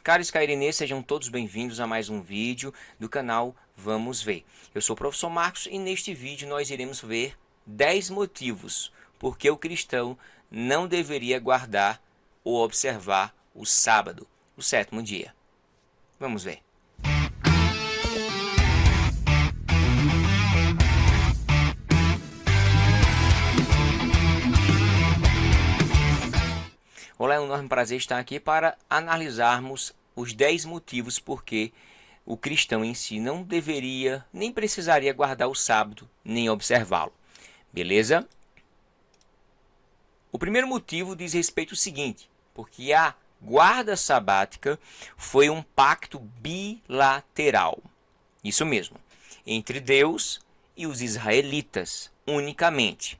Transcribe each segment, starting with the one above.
Caros Cairenês, sejam todos bem-vindos a mais um vídeo do canal Vamos Ver. Eu sou o professor Marcos e neste vídeo nós iremos ver 10 motivos por que o cristão não deveria guardar ou observar o sábado, o sétimo dia. Vamos ver. Olá, é um enorme prazer estar aqui para analisarmos os 10 motivos por que o cristão em si não deveria, nem precisaria guardar o sábado, nem observá-lo. Beleza? O primeiro motivo diz respeito ao seguinte, porque a guarda sabática foi um pacto bilateral. Isso mesmo, entre Deus e os israelitas, unicamente.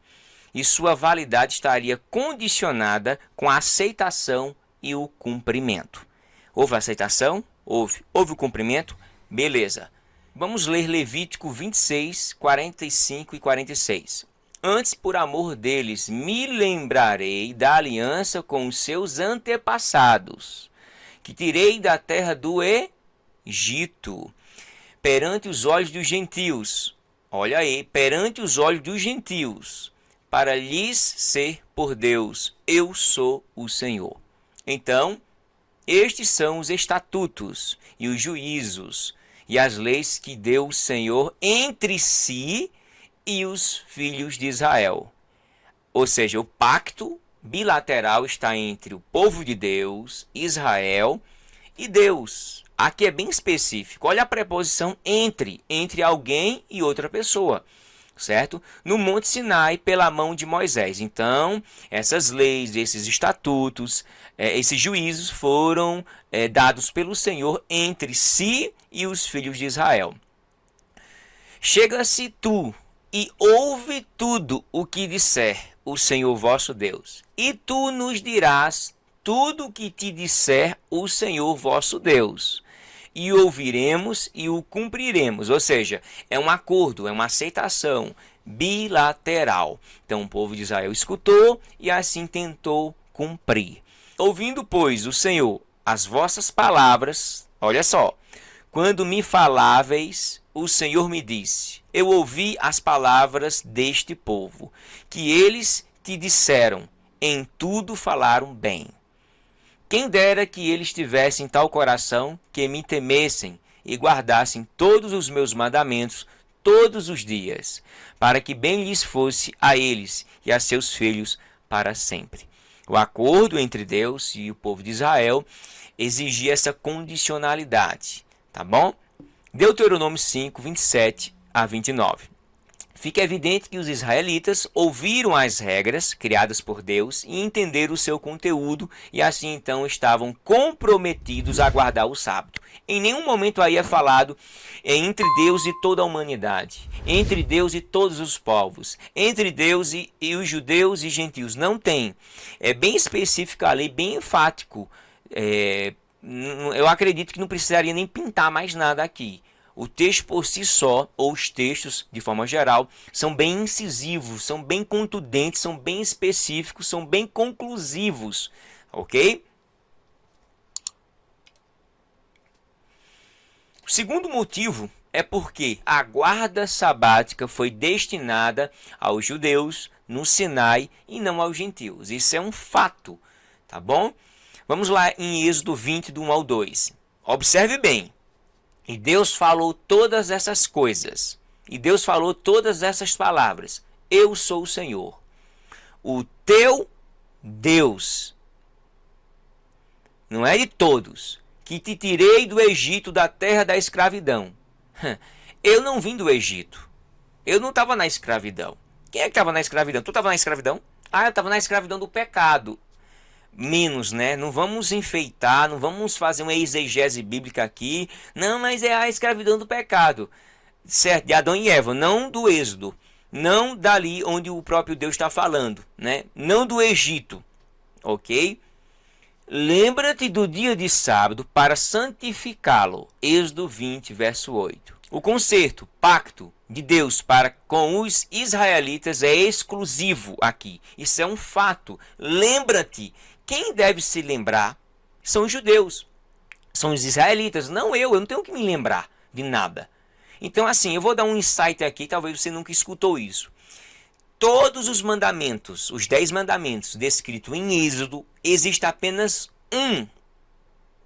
E sua validade estaria condicionada com a aceitação e o cumprimento. Houve aceitação? Houve. Houve o cumprimento? Beleza. Vamos ler Levítico 26, 45 e 46. Antes, por amor deles, me lembrarei da aliança com os seus antepassados, que tirei da terra do Egito, perante os olhos dos gentios. Olha aí, perante os olhos dos gentios, para lhes ser por Deus, eu sou o Senhor. Então, estes são os estatutos e os juízos e as leis que deu o Senhor entre si e os filhos de Israel. Ou seja, o pacto bilateral está entre o povo de Deus, Israel e Deus. Aqui é bem específico. Olha a preposição entre alguém e outra pessoa. Certo? No Monte Sinai, pela mão de Moisés. Então, essas leis, esses estatutos, esses juízos foram dados pelo Senhor entre si e os filhos de Israel. Chega-se tu e ouve tudo o que disser o Senhor vosso Deus, e tu nos dirás tudo o que te disser o Senhor vosso Deus. E ouviremos e o cumpriremos. Ou seja, é um acordo, é uma aceitação bilateral. Então o povo de Israel escutou e assim tentou cumprir. Ouvindo, pois, o Senhor as vossas palavras, olha só, quando me faláveis, o Senhor me disse, eu ouvi as palavras deste povo, que eles te disseram, em tudo falaram bem. Quem dera que eles tivessem tal coração que me temessem e guardassem todos os meus mandamentos todos os dias, para que bem lhes fosse a eles e a seus filhos para sempre. O acordo entre Deus e o povo de Israel exigia essa condicionalidade, tá bom? Deuteronômio 5, 27 a 29. Fica evidente que os israelitas ouviram as regras criadas por Deus e entenderam o seu conteúdo e assim então estavam comprometidos a guardar o sábado. Em nenhum momento aí é falado entre Deus e toda a humanidade, entre Deus e todos os povos, entre Deus e os judeus e gentios. Não tem. É bem específico ali, bem enfático. Eu acredito que não precisaria nem pintar mais nada aqui. O texto por si só, ou os textos de forma geral, são bem incisivos, são bem contundentes, são bem específicos, são bem conclusivos, ok? O segundo motivo é porque a guarda sabática foi destinada aos judeus no Sinai e não aos gentios. Isso é um fato, tá bom? Vamos lá em Êxodo 20, do 1 ao 2. Observe bem. E Deus falou todas essas coisas. E Deus falou todas essas palavras. Eu sou o Senhor, o teu Deus. Não é de todos. Que te tirei do Egito, da terra da escravidão. Eu não vim do Egito. Eu não estava na escravidão. Quem é que estava na escravidão? Tu estava na escravidão? Ah, eu estava na escravidão do pecado. Menos, né? Não vamos enfeitar, não vamos fazer uma exegese bíblica aqui. Não, mas é a escravidão do pecado, certo? De Adão e Eva, não do Êxodo. Não dali onde o próprio Deus está falando, né? Não do Egito, ok? Lembra-te do dia de sábado para santificá-lo. Êxodo 20, verso 8. O concerto, pacto de Deus para com os israelitas é exclusivo aqui. Isso é um fato. Lembra-te. Quem deve se lembrar são os judeus. São os israelitas, não eu não tenho que me lembrar de nada. Então assim, eu vou dar um insight aqui, talvez você nunca escutou isso. Todos os mandamentos, os 10 mandamentos descritos em Êxodo, existe apenas um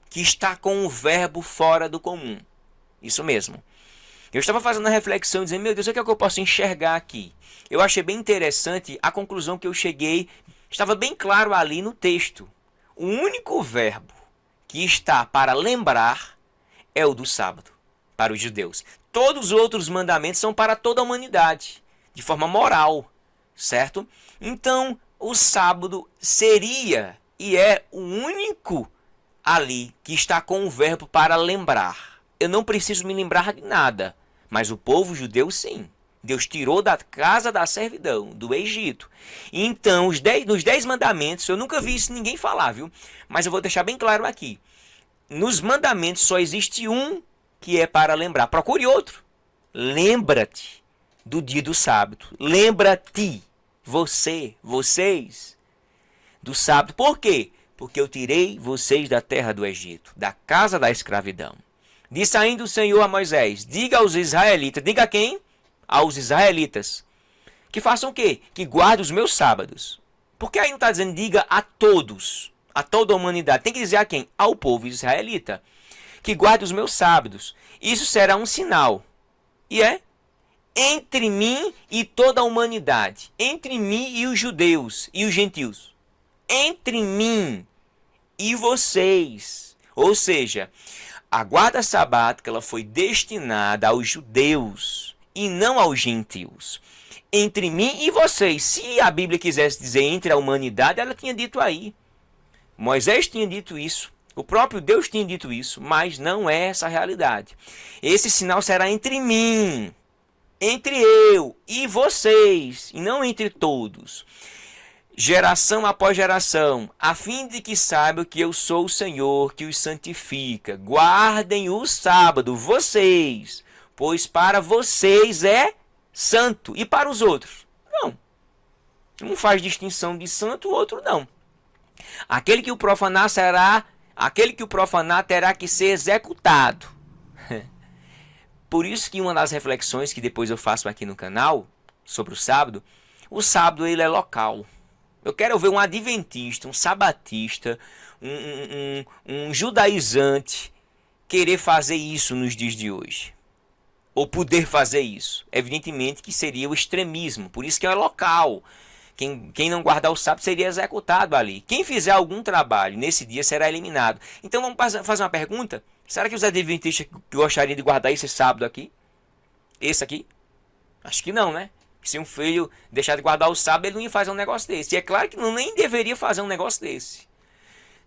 que está com o verbo fora do comum. Isso mesmo. Eu estava fazendo a reflexão, dizendo, meu Deus, o que é que eu posso enxergar aqui? Eu achei bem interessante a conclusão que eu cheguei, estava bem claro ali no texto. O único verbo que está para lembrar é o do sábado, para os judeus. Todos os outros mandamentos são para toda a humanidade, de forma moral, certo? Então, o sábado seria e é o único ali que está com o verbo para lembrar. Eu não preciso me lembrar de nada, mas o povo judeu sim. Deus tirou da casa da servidão, do Egito. Então, nos 10 mandamentos, eu nunca vi isso ninguém falar, viu? Mas eu vou deixar bem claro aqui. Nos mandamentos só existe um que é para lembrar. Procure outro. Lembra-te do dia do sábado. Lembra-te, vocês, do sábado. Por quê? Porque eu tirei vocês da terra do Egito, da casa da escravidão. Disse ainda o Senhor a Moisés, diga aos israelitas, diga a quem? Aos israelitas, que façam o quê? Que guardem os meus sábados. Porque aí não está dizendo diga a todos, a toda a humanidade. Tem que dizer a quem? Ao povo israelita, que guarde os meus sábados. Isso será um sinal. E é entre mim e toda a humanidade, entre mim e os judeus e os gentios, entre mim e vocês. Ou seja, a guarda sabática ela foi destinada aos judeus e não aos gentios. Entre mim e vocês. Se a Bíblia quisesse dizer entre a humanidade, ela tinha dito aí. Moisés tinha dito isso. O próprio Deus tinha dito isso. Mas não é essa a realidade. Esse sinal será entre mim, entre eu e vocês, e não entre todos. Geração após geração, a fim de que saibam que eu sou o Senhor que os santifica. Guardem o sábado, vocês, pois para vocês é santo. E para os outros? Não. Não faz distinção de santo, o outro não. Aquele que o profanar terá que ser executado. Por isso que uma das reflexões que depois eu faço aqui no canal sobre o sábado ele é local. Eu quero ver um adventista, um sabatista, um judaizante querer fazer isso nos dias de hoje. Ou poder fazer isso. Evidentemente que seria o extremismo. Por isso que é local. Quem não guardar o sábado seria executado ali. Quem fizer algum trabalho nesse dia será eliminado. Então vamos fazer uma pergunta. Será que os adventistas gostariam de guardar esse sábado aqui? Esse aqui? Acho que não, né? Se um filho deixar de guardar o sábado, ele não ia fazer um negócio desse. E é claro que não nem deveria fazer um negócio desse.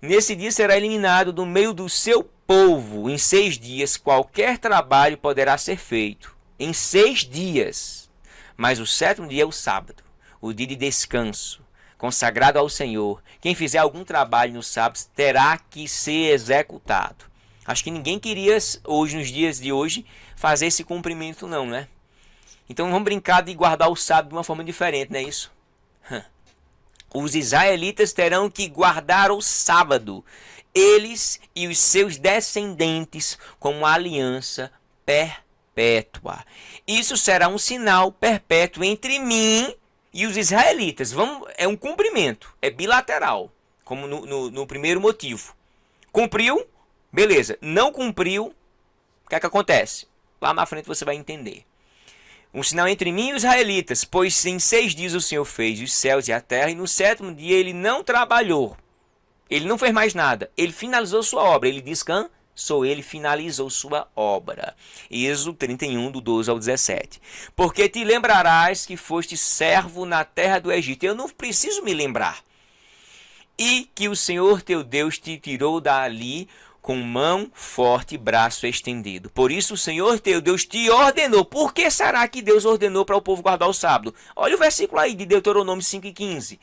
Nesse dia será eliminado do meio do seu povo. Em 6 dias, qualquer trabalho poderá ser feito. Em 6 dias. Mas o 7º dia é o sábado. O dia de descanso. Consagrado ao Senhor. Quem fizer algum trabalho no sábado terá que ser executado. Acho que ninguém queria, hoje, nos dias de hoje, fazer esse cumprimento não, né? Então vamos brincar de guardar o sábado de uma forma diferente, não é isso? Os israelitas terão que guardar o sábado, eles e os seus descendentes, como uma aliança perpétua. Isso será um sinal perpétuo entre mim e os israelitas. É um cumprimento, é bilateral, como no primeiro motivo. Cumpriu? Beleza. Não cumpriu? O que é que acontece? Lá na frente você vai entender. Um sinal entre mim e os israelitas, pois em 6 dias o Senhor fez os céus e a terra, e no 7º dia ele não trabalhou. Ele não fez mais nada. Ele finalizou sua obra. Ele descansou. Ele finalizou sua obra. Êxodo 31, do 12 ao 17. Porque te lembrarás que foste servo na terra do Egito. Eu não preciso me lembrar. E que o Senhor teu Deus te tirou dali com mão forte e braço estendido. Por isso o Senhor teu Deus te ordenou. Por que será que Deus ordenou para o povo guardar o sábado? Olha o versículo aí de Deuteronômio 5:15.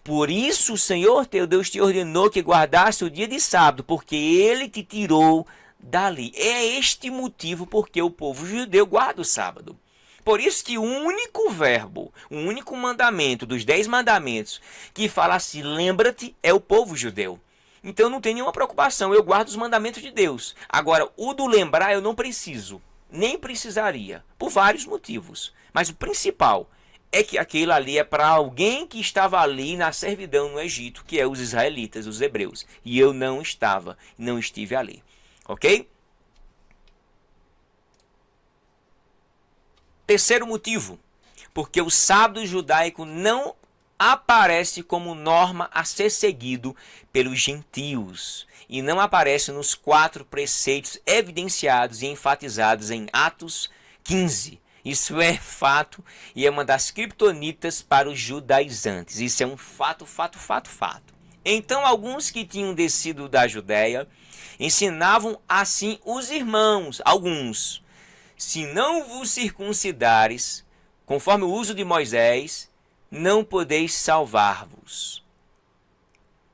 Por isso o Senhor teu Deus te ordenou que guardasse o dia de sábado, porque ele te tirou dali. É este motivo porque o povo judeu guarda o sábado. Por isso que o único verbo, o único mandamento dos 10 mandamentos que fala assim, lembra-te, é o povo judeu. Então não tem nenhuma preocupação, eu guardo os mandamentos de Deus. Agora, o do lembrar eu não preciso, nem precisaria, por vários motivos. Mas o principal é que aquilo ali é para alguém que estava ali na servidão no Egito, que é os israelitas, os hebreus. E eu não estava, não estive ali. Ok? Terceiro motivo, porque o sábado judaico não aparece como norma a ser seguido pelos gentios e não aparece nos 4 preceitos evidenciados e enfatizados em Atos 15. Isso é fato e é uma das criptonitas para os judaizantes. Isso é um fato. Então, alguns que tinham descido da Judéia ensinavam assim os irmãos, alguns: se não vos circuncidares, conforme o uso de Moisés, não podeis salvar-vos.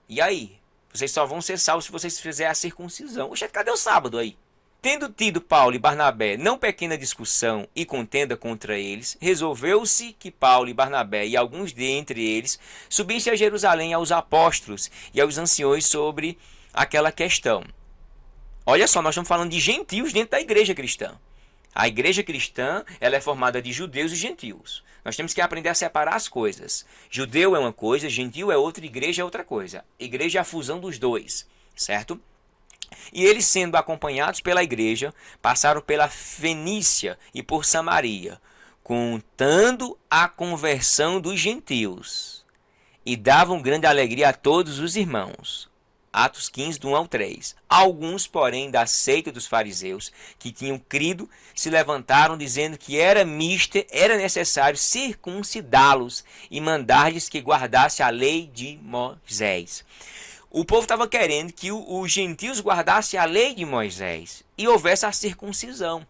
E aí? Vocês só vão ser salvos se vocês fizerem a circuncisão. Oxe, cadê o sábado aí? Tendo tido Paulo e Barnabé não pequena discussão e contenda contra eles, resolveu-se que Paulo e Barnabé e alguns dentre eles subissem a Jerusalém aos apóstolos e aos anciões sobre aquela questão. Olha só, nós estamos falando de gentios dentro da igreja cristã. A igreja cristã, ela é formada de judeus e gentios. Nós temos que aprender a separar as coisas. Judeu é uma coisa, gentio é outra, igreja é outra coisa. Igreja é a fusão dos dois, certo? E eles, sendo acompanhados pela igreja, passaram pela Fenícia e por Samaria, contando a conversão dos gentios, e davam grande alegria a todos os irmãos. Atos 15, do 1 ao 3. Alguns, porém, da seita dos fariseus, que tinham crido, se levantaram, dizendo que era necessário circuncidá-los e mandar-lhes que guardasse a lei de Moisés. O povo estava querendo que os gentios guardassem a lei de Moisés e houvesse a circuncisão.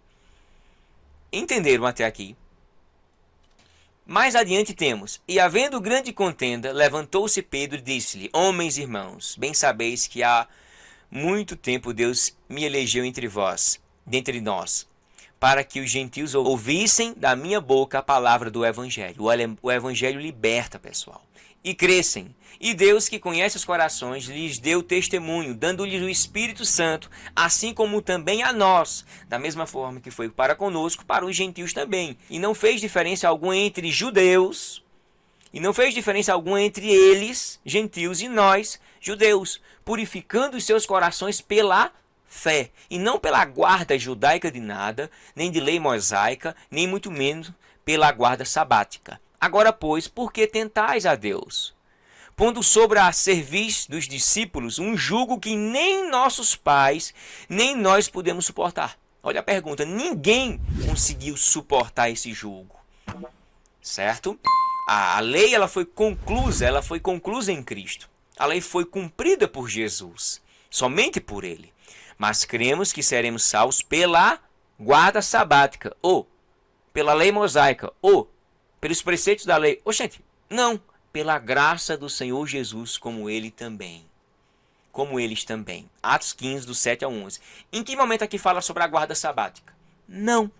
Entenderam até aqui? Mais adiante temos: e havendo grande contenda, levantou-se Pedro e disse-lhe: homens e irmãos, bem sabeis que há muito tempo Deus me elegeu dentre nós, para que os gentios ouvissem da minha boca a palavra do evangelho. O evangelho liberta, pessoal. E crescem. E Deus, que conhece os corações, lhes deu testemunho, dando-lhes o Espírito Santo, assim como também a nós, da mesma forma que foi para conosco, para os gentios também. E não fez diferença alguma entre judeus, e não fez diferença alguma entre eles, gentios, e nós, judeus, purificando os seus corações pela fé, e não pela guarda judaica de nada, nem de lei mosaica, nem muito menos pela guarda sabática. Agora, pois, por que tentais a Deus, pondo sobre a cerviz dos discípulos um jugo que nem nossos pais, nem nós podemos suportar? Olha a pergunta: ninguém conseguiu suportar esse jugo, certo? A lei ela foi conclusa em Cristo. A lei foi cumprida por Jesus, somente por Ele. Mas cremos que seremos salvos pela guarda sabática, ou pela lei mosaica, ou pelos preceitos da lei. Oxente, não. Pela graça do Senhor Jesus, como eles também. Atos 15, do 7 ao 11. Em que momento aqui fala sobre a guarda sabática? Não.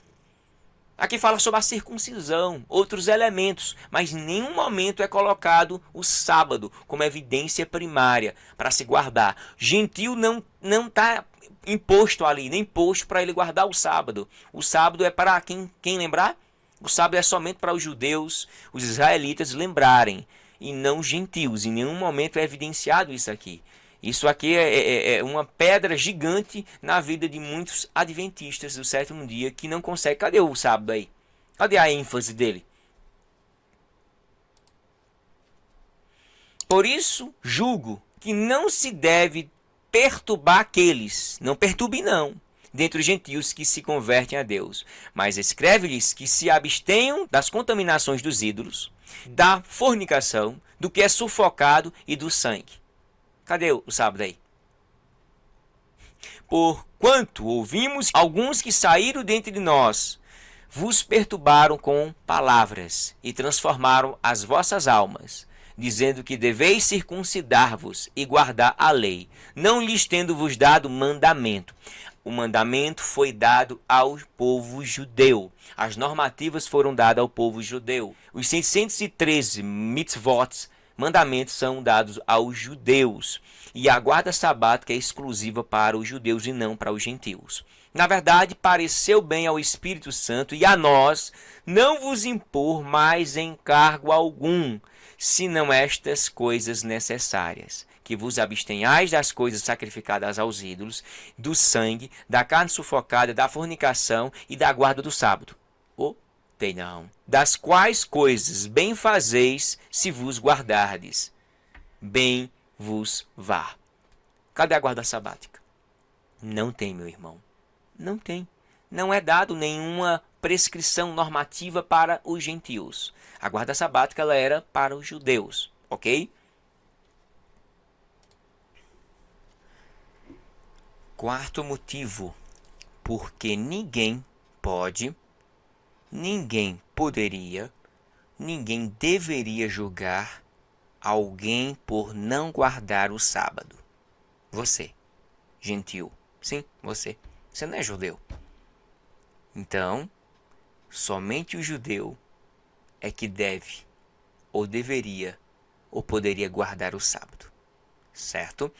Aqui fala sobre a circuncisão, outros elementos, mas em nenhum momento é colocado o sábado como evidência primária para se guardar. Gentio não está imposto ali, nem imposto para ele guardar o sábado. O sábado é para quem lembrar? O sábado é somente para os judeus, os israelitas lembrarem, e não os gentios. Em nenhum momento é evidenciado isso aqui. Isso aqui é uma pedra gigante na vida de muitos adventistas do sétimo dia que não conseguem. Cadê o sábado aí? Cadê a ênfase dele? Por isso, julgo que não se deve perturbar aqueles, não perturbe não, dentre os gentios que se convertem a Deus, mas escreve-lhes que se abstenham das contaminações dos ídolos, da fornicação, do que é sufocado e do sangue. Cadê o sábado aí? Porquanto ouvimos alguns que saíram dentre nós, vos perturbaram com palavras e transformaram as vossas almas, dizendo que deveis circuncidar-vos e guardar a lei, não lhes tendo-vos dado mandamento. O mandamento foi dado ao povo judeu. As normativas foram dadas ao povo judeu. Os 613 mitzvot mandamentos são dados aos judeus. E a guarda sabática é exclusiva para os judeus e não para os gentios. Na verdade, pareceu bem ao Espírito Santo e a nós não vos impor mais encargo algum, senão estas coisas necessárias: que vos abstenhais das coisas sacrificadas aos ídolos, do sangue, da carne sufocada, da fornicação e da guarda do sábado. Não. Das quais coisas bem fazeis se vos guardardes. Bem vos vá. Cadê a guarda sabática? Não tem, meu irmão. Não tem. Não é dado nenhuma prescrição normativa para os gentios. A guarda sabática ela era para os judeus, ok? Quarto motivo, porque ninguém poderia, ninguém deveria julgar alguém por não guardar o sábado. Você, gentil, sim, você não é judeu. Então, somente o judeu é que deve, ou deveria, ou poderia guardar o sábado, certo?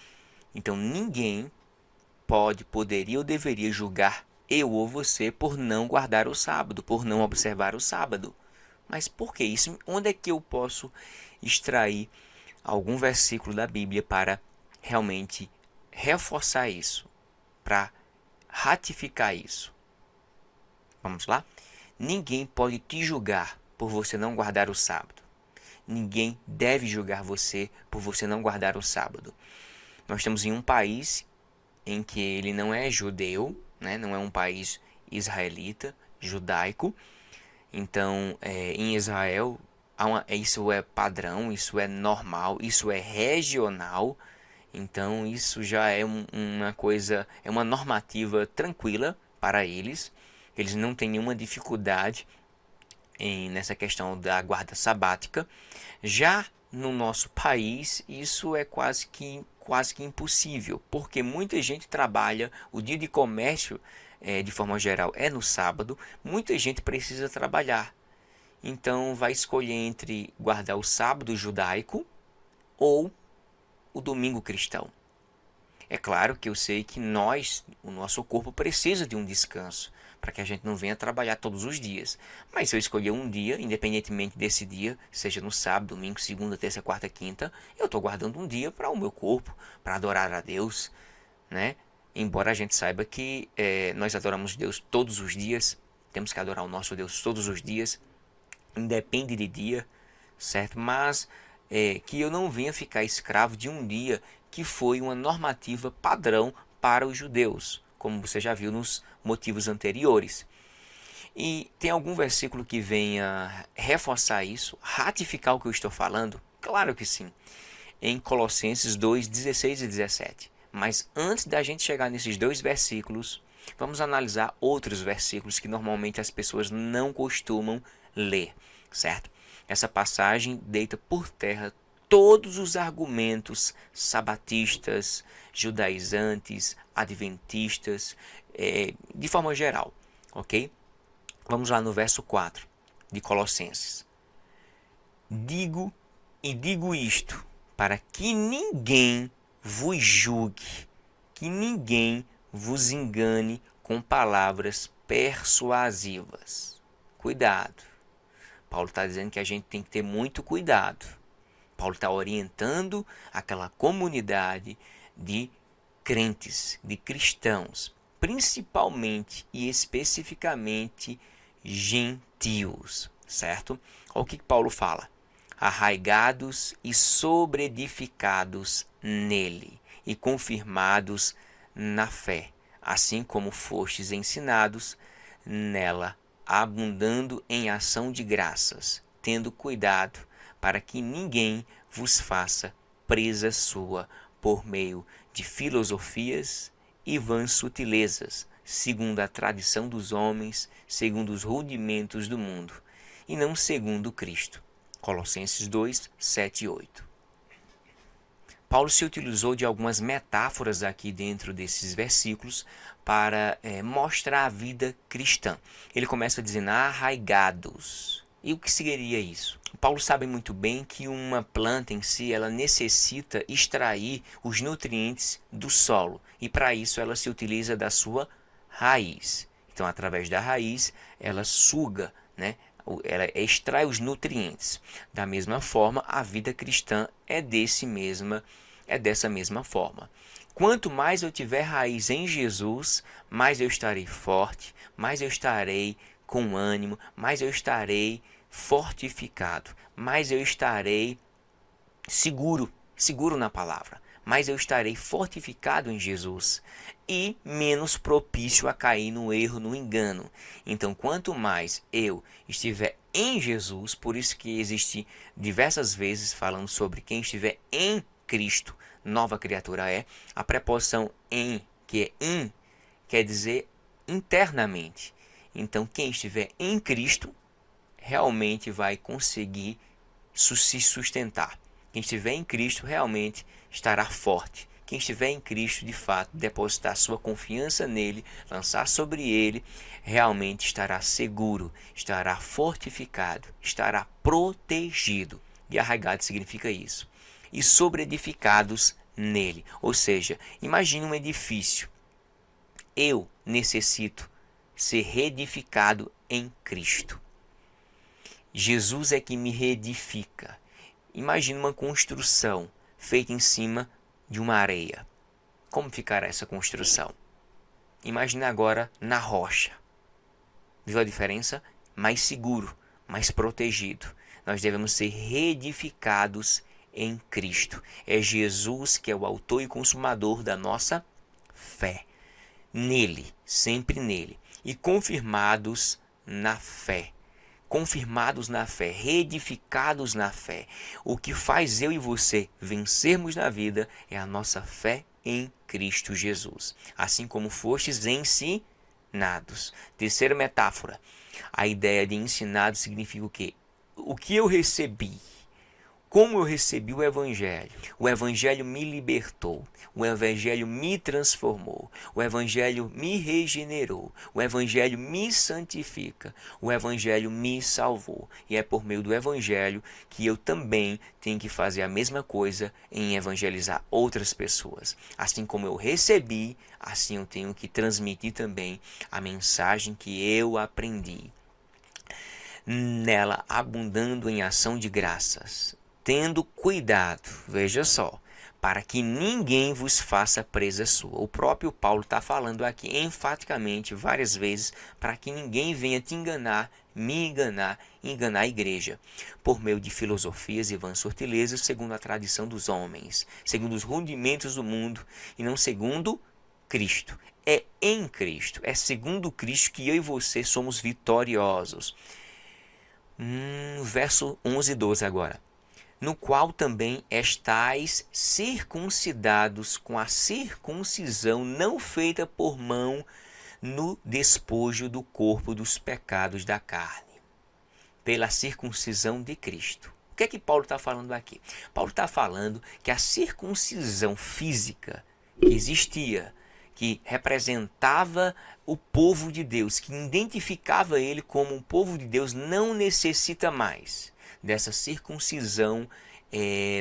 Então, ninguém poderia ou deveria julgar eu ou você por não guardar o sábado, por não observar o sábado. Mas por que isso? Onde é que eu posso extrair algum versículo da Bíblia para realmente reforçar isso, para ratificar isso? Vamos lá? Ninguém pode te julgar por você não guardar o sábado. Ninguém deve julgar você por você não guardar o sábado. Nós estamos em um país em que ele não é judeu, né? Não é um país israelita, judaico. Então, em Israel, isso é padrão, isso é normal, isso é regional. Então, isso já é uma coisa, é uma normativa tranquila para eles. Eles não têm nenhuma dificuldade nessa questão da guarda sabática. Já no nosso país, isso é quase que impossível, porque muita gente trabalha, o dia de comércio, de forma geral, é no sábado, muita gente precisa trabalhar. Então vai escolher entre guardar o sábado judaico ou o domingo cristão. É claro que eu sei que o nosso corpo precisa de um descanso, para que a gente não venha trabalhar todos os dias. Mas se eu escolher um dia, independentemente desse dia, seja no sábado, domingo, segunda, terça, quarta, quinta, eu estou guardando um dia para o meu corpo, para adorar a Deus, né? Embora a gente saiba que nós adoramos Deus todos os dias, temos que adorar o nosso Deus todos os dias, independe de dia, certo? Mas que eu não venha ficar escravo de um dia que foi uma normativa padrão para os judeus, como você já viu nos motivos anteriores. E tem algum versículo que venha reforçar isso, ratificar o que eu estou falando? Claro que sim. Em Colossenses 2, 16 e 17. Mas antes da gente chegar nesses dois versículos, vamos analisar outros versículos que normalmente as pessoas não costumam ler, certo? Essa passagem deita por terra todos os argumentos sabatistas, judaizantes, adventistas, de forma geral, ok? Vamos lá no verso 4 de Colossenses. Digo isto, para que ninguém vos julgue, que ninguém vos engane com palavras persuasivas. Cuidado. Paulo está dizendo que a gente tem que ter muito cuidado. Paulo está orientando aquela comunidade de crentes, de cristãos, principalmente e especificamente gentios, certo? Olha o que Paulo fala: arraigados e sobreedificados nele e confirmados na fé, assim como fostes ensinados nela, abundando em ação de graças, tendo cuidado para que ninguém vos faça presa sua por meio de filosofias e vãs sutilezas, segundo a tradição dos homens, segundo os rudimentos do mundo, e não segundo Cristo. Colossenses 2, 7 e 8. Paulo se utilizou de algumas metáforas aqui dentro desses versículos para mostrar a vida cristã. Ele começa dizendo arraigados. E o que seria isso? Paulo sabe muito bem que uma planta em si, ela necessita extrair os nutrientes do solo. E para isso ela se utiliza da sua raiz. Então, através da raiz, ela suga, né? Ela extrai os nutrientes. Da mesma forma, a vida cristã é dessa mesma forma. Quanto mais eu tiver raiz em Jesus, mais eu estarei forte, mais eu estarei com ânimo, mais eu estarei fortificado, mais eu estarei seguro na palavra, mais eu estarei fortificado em Jesus e menos propício a cair no erro, no engano. Então, quanto mais eu estiver em Jesus, por isso que existe diversas vezes falando sobre quem estiver em Cristo, nova criatura é. A preposição em, que é in, quer dizer internamente. Então, quem estiver em Cristo realmente vai conseguir se sustentar. Quem estiver em Cristo realmente estará forte. Quem estiver em Cristo, de fato, depositar sua confiança nele, lançar sobre ele, realmente estará seguro, estará fortificado, estará protegido. E arraigado significa isso. E sobreedificados nele. Ou seja, imagine um edifício. Eu necessito ser reedificado em Cristo. Jesus é que me reedifica. Imagine uma construção feita em cima de uma areia. Como ficará essa construção? Imagine agora na rocha. Viu a diferença? Mais seguro, mais protegido. Nós devemos ser reedificados em Cristo. É Jesus que é o autor e consumador da nossa fé. Nele, sempre nele. E confirmados na fé. Confirmados na fé, reedificados na fé. O que faz eu e você vencermos na vida é a nossa fé em Cristo Jesus. Assim como fostes ensinados. Terceira metáfora. A ideia de ensinado significa o quê? O que eu recebi. Como eu recebi o Evangelho me libertou, o Evangelho me transformou, o Evangelho me regenerou, o Evangelho me santifica, o Evangelho me salvou. E é por meio do Evangelho que eu também tenho que fazer a mesma coisa em evangelizar outras pessoas. Assim como eu recebi, assim eu tenho que transmitir também a mensagem que eu aprendi. Nela abundando em ação de graças, tendo cuidado, veja só, para que ninguém vos faça presa sua. O próprio Paulo está falando aqui enfaticamente várias vezes para que ninguém venha te enganar, me enganar, enganar a igreja, por meio de filosofias e vãs sortilezas, segundo a tradição dos homens, segundo os rudimentos do mundo e não segundo Cristo. É em Cristo, é segundo Cristo que eu e você somos vitoriosos. Verso 11 e 12 agora. No qual também estáis circuncidados com a circuncisão não feita por mão no despojo do corpo dos pecados da carne, pela circuncisão de Cristo. O que é que Paulo está falando aqui? Paulo está falando que a circuncisão física que existia, que representava o povo de Deus, que identificava ele como um povo de Deus, não necessita mais dessa circuncisão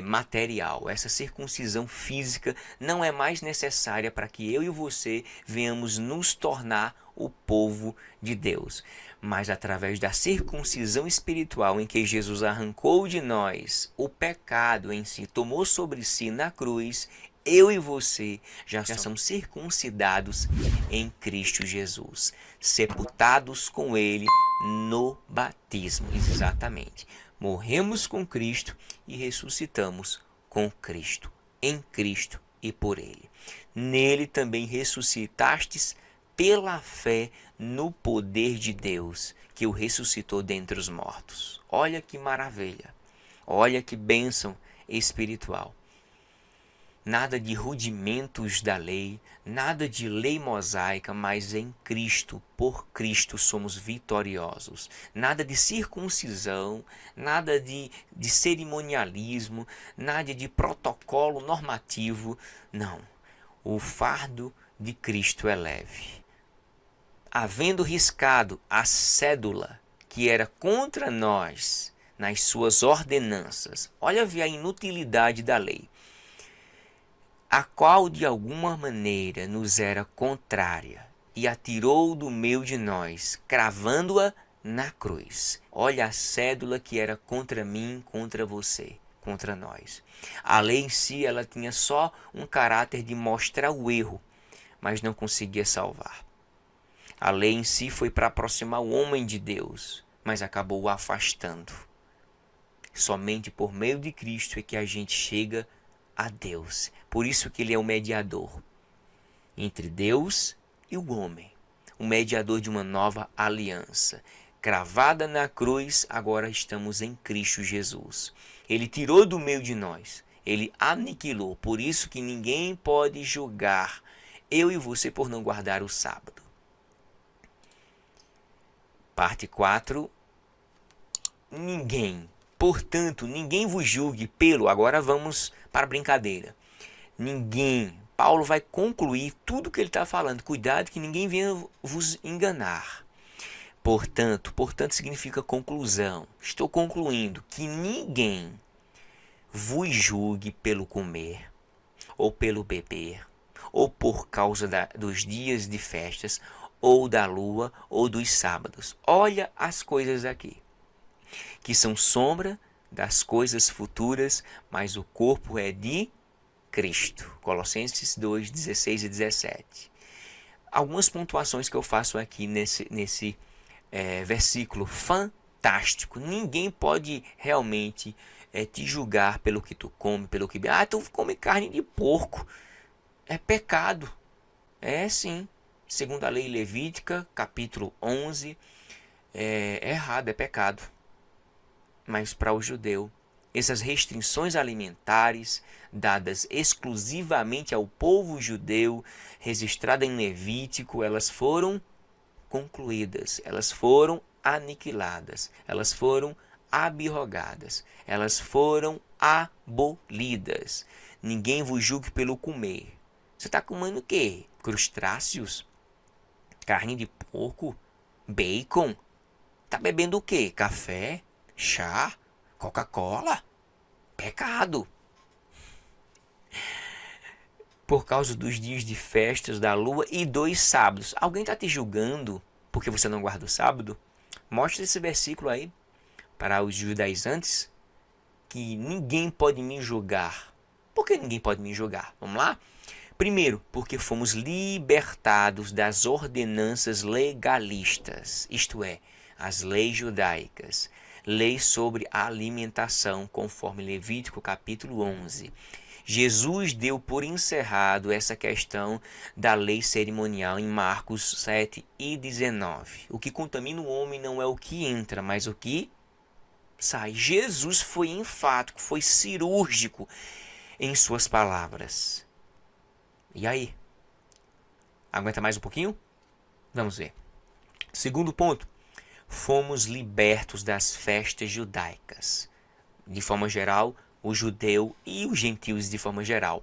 material. Essa circuncisão física não é mais necessária para que eu e você venhamos nos tornar o povo de Deus. Mas através da circuncisão espiritual em que Jesus arrancou de nós o pecado em si, tomou sobre si na cruz, eu e você já somos circuncidados em Cristo Jesus, sepultados com Ele no batismo. Exatamente. Morremos com Cristo e ressuscitamos com Cristo, em Cristo e por Ele. Nele também ressuscitastes pela fé no poder de Deus, que o ressuscitou dentre os mortos. Olha que maravilha, olha que bênção espiritual. Nada de rudimentos da lei, nada de lei mosaica, mas em Cristo, por Cristo somos vitoriosos. Nada de circuncisão, nada de cerimonialismo, nada de protocolo normativo. Não, o fardo de Cristo é leve. Havendo riscado a cédula que era contra nós nas suas ordenanças, olha a inutilidade da lei, a qual de alguma maneira nos era contrária, e a tirou do meio de nós, cravando-a na cruz. Olha a cédula que era contra mim, contra você, contra nós. A lei em si, ela tinha só um caráter de mostrar o erro, mas não conseguia salvar. A lei em si foi para aproximar o homem de Deus, mas acabou o afastando. Somente por meio de Cristo é que a gente chega a Deus. Por isso que ele é o mediador entre Deus e o homem, o mediador de uma nova aliança. Cravada na cruz, agora estamos em Cristo Jesus. Ele tirou do meio de nós, ele aniquilou. Por isso que ninguém pode julgar eu e você por não guardar o sábado. Parte 4. Ninguém. Portanto, ninguém vos julgue pelo... Agora vamos para a brincadeira. Ninguém. Paulo vai concluir tudo que ele está falando. Cuidado que ninguém venha vos enganar. Portanto significa conclusão. Estou concluindo que ninguém vos julgue pelo comer, ou pelo beber, ou por causa dos dias de festas, ou da lua, ou dos sábados. Olha as coisas aqui, que são sombra das coisas futuras, mas o corpo é de Cristo. Colossenses 2, 16 e 17. Algumas pontuações que eu faço aqui nesse versículo fantástico. Ninguém pode realmente te julgar pelo que tu come, pelo que... Ah, tu come carne de porco. É pecado. É sim. Segundo a lei levítica, capítulo 11, é errado, é pecado. Mas para o judeu, essas restrições alimentares dadas exclusivamente ao povo judeu, registrada em Levítico, elas foram concluídas, elas foram aniquiladas, elas foram abrogadas, elas foram abolidas. Ninguém vos julgue pelo comer. Você está comendo o quê? Crustáceos? Carne de porco? Bacon? Está bebendo o quê? Café? Chá? Coca-Cola? Pecado. Por causa dos dias de festas, da lua e dos sábados. Alguém está te julgando porque você não guarda o sábado? Mostra esse versículo aí para os judaizantes, que ninguém pode me julgar. Por que ninguém pode me julgar? Vamos lá? Primeiro, porque fomos libertados das ordenanças legalistas, isto é, as leis judaicas. Leis sobre a alimentação, conforme Levítico capítulo 11. Jesus deu por encerrado essa questão da lei cerimonial em Marcos 7 e 19. O que contamina o homem não é o que entra, mas o que sai. Jesus foi enfático, foi cirúrgico em suas palavras. E aí? Aguenta mais um pouquinho? Vamos ver. Segundo ponto. Fomos libertos das festas judaicas. De forma geral, o judeu e os gentios de forma geral.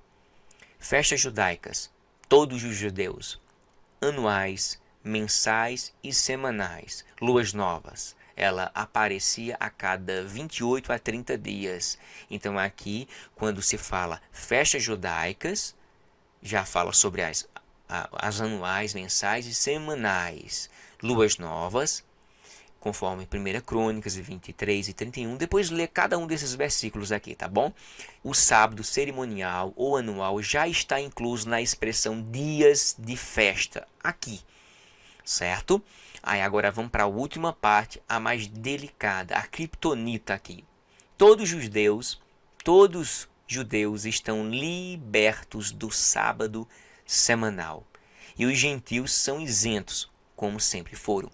Festas judaicas, todos os judeus, anuais, mensais e semanais. Luas novas, ela aparecia a cada 28 a 30 dias. Então aqui, quando se fala festas judaicas, já fala sobre as anuais, mensais e semanais. Luas novas, conforme 1 Crônicas 23 e 31, depois lê cada um desses versículos aqui, tá bom? O sábado cerimonial ou anual já está incluso na expressão dias de festa, aqui, certo? Aí agora vamos para a última parte, a mais delicada, a criptonita aqui. Todos judeus estão libertos do sábado semanal, e os gentios são isentos, como sempre foram,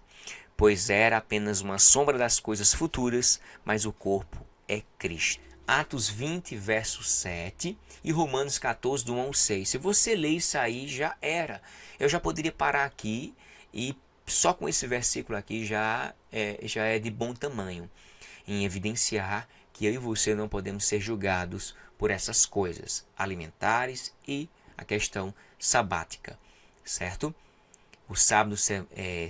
pois era apenas uma sombra das coisas futuras, mas o corpo é Cristo. Atos 20, verso 7 e Romanos 14, do 1 ao 6. Se você ler isso aí, já era. Eu já poderia parar aqui e só com esse versículo aqui já é de bom tamanho em evidenciar que eu e você não podemos ser julgados por essas coisas alimentares e a questão sabática, certo? O sábado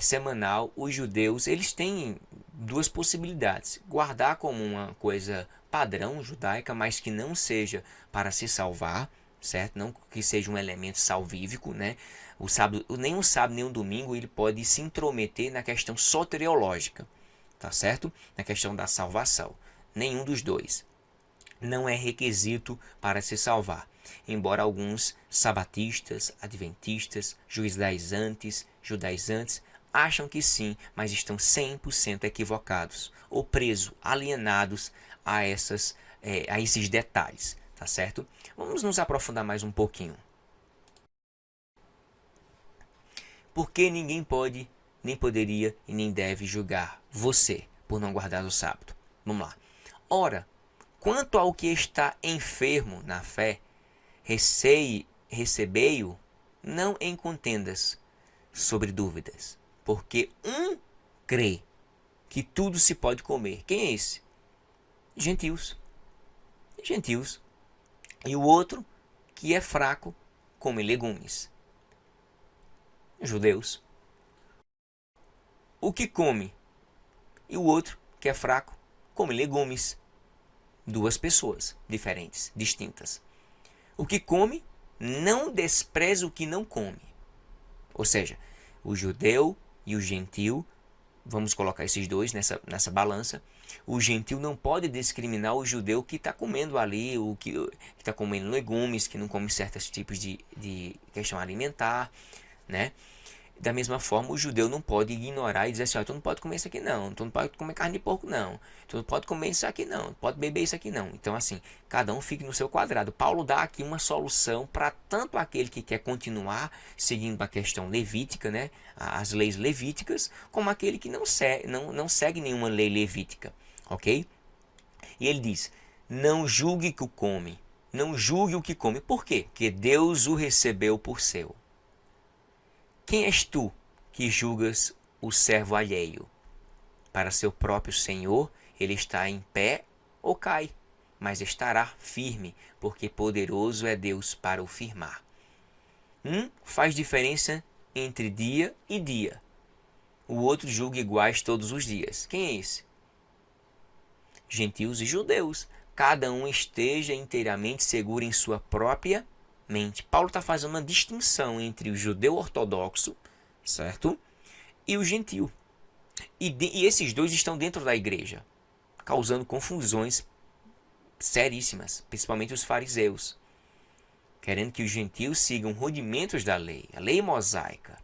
semanal, os judeus, eles têm duas possibilidades: guardar como uma coisa padrão judaica, mas que não seja para se salvar, certo? Não que seja um elemento salvífico, né? O sábado, nem o sábado nem o domingo ele pode se intrometer na questão soteriológica, tá certo? Na questão da salvação. Nenhum dos dois. Não é requisito para se salvar. Embora alguns sabatistas, adventistas, judaizantes acham que sim, mas estão 100% equivocados ou presos, alienados a esses detalhes, tá certo? Vamos nos aprofundar mais um pouquinho. Porque ninguém pode, nem poderia e nem deve julgar você por não guardar o sábado. Vamos lá. Ora, quanto ao que está enfermo na fé, recebei-o, não em contendas sobre dúvidas, porque um crê que tudo se pode comer. Quem é esse? Gentios. Gentios. E o outro, que é fraco, come legumes. Judeus. O que come? E o outro, que é fraco, come legumes. Duas pessoas diferentes, distintas. O que come não despreza o que não come. Ou seja, o judeu e o gentil, vamos colocar esses dois nessa balança. O gentil não pode discriminar o judeu que está comendo ali, o que está comendo legumes, que não come certos tipos de questão alimentar, né? Da mesma forma, o judeu não pode ignorar e dizer assim: tu não pode comer isso aqui não, tu não pode comer carne de porco não, tu não pode comer isso aqui não, tu pode beber isso aqui não. Então assim, cada um fique no seu quadrado. Paulo dá aqui uma solução para tanto aquele que quer continuar seguindo a questão levítica, né, as leis levíticas, como aquele que não segue nenhuma lei levítica, ok? E ele diz: não julgue que o come, não julgue o que come. Por quê? Porque Deus o recebeu por seu. Quem és tu que julgas o servo alheio? Para seu próprio senhor, ele está em pé ou cai, mas estará firme, porque poderoso é Deus para o firmar. Faz diferença entre dia e dia. O outro julga iguais todos os dias. Quem é esse? Gentios e judeus. Cada um esteja inteiramente seguro em sua própria mente. Paulo está fazendo uma distinção entre o judeu ortodoxo, certo? E o gentil. E esses dois estão dentro da igreja, causando confusões seríssimas, principalmente os fariseus, querendo que os gentios sigam rudimentos da lei, a lei mosaica,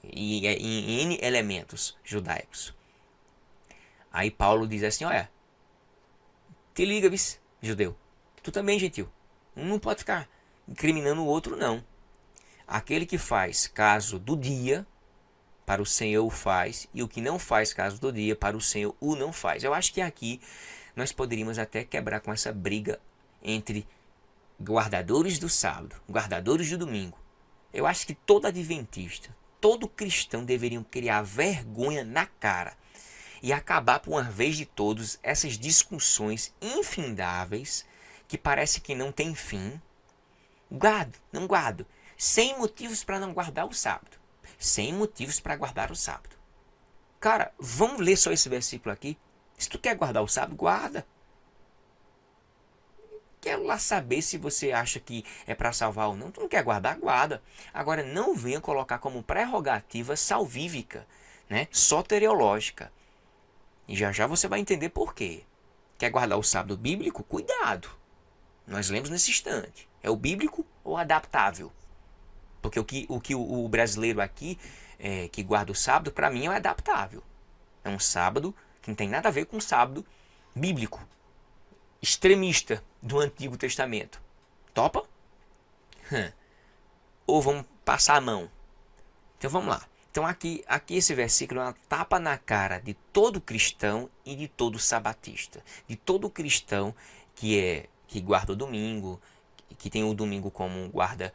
e em N elementos judaicos. Aí Paulo diz assim: olha, te liga, judeu, tu também, gentil, um não pode ficar incriminando o outro, não. Aquele que faz caso do dia, para o Senhor o faz, e o que não faz caso do dia, para o Senhor o não faz. Eu acho que aqui nós poderíamos até quebrar com essa briga entre guardadores do sábado, guardadores do domingo. Eu acho que todo adventista, todo cristão deveriam criar vergonha na cara e acabar por uma vez de todos essas discussões infindáveis que parece que não tem fim. Guardo, não guardo. 100 motivos para não guardar o sábado. 100 motivos para guardar o sábado. Cara, vamos ler só esse versículo aqui. Se tu quer guardar o sábado, guarda. Quero lá saber se você acha que é para salvar ou não. Tu não quer guardar, guarda. Agora, não venha colocar como prerrogativa salvífica, né, soteriológica. E já já você vai entender por quê. Quer guardar o sábado bíblico? Cuidado. Nós lemos nesse instante. É o bíblico ou adaptável? Porque o que o brasileiro aqui que guarda o sábado, para mim é adaptável. É um sábado que não tem nada a ver com o sábado bíblico, extremista do Antigo Testamento. Topa? Ou vamos passar a mão? Então vamos lá. Então aqui esse versículo é uma tapa na cara de todo cristão e de todo sabatista. De todo cristão que guarda o domingo, que tem o domingo como guarda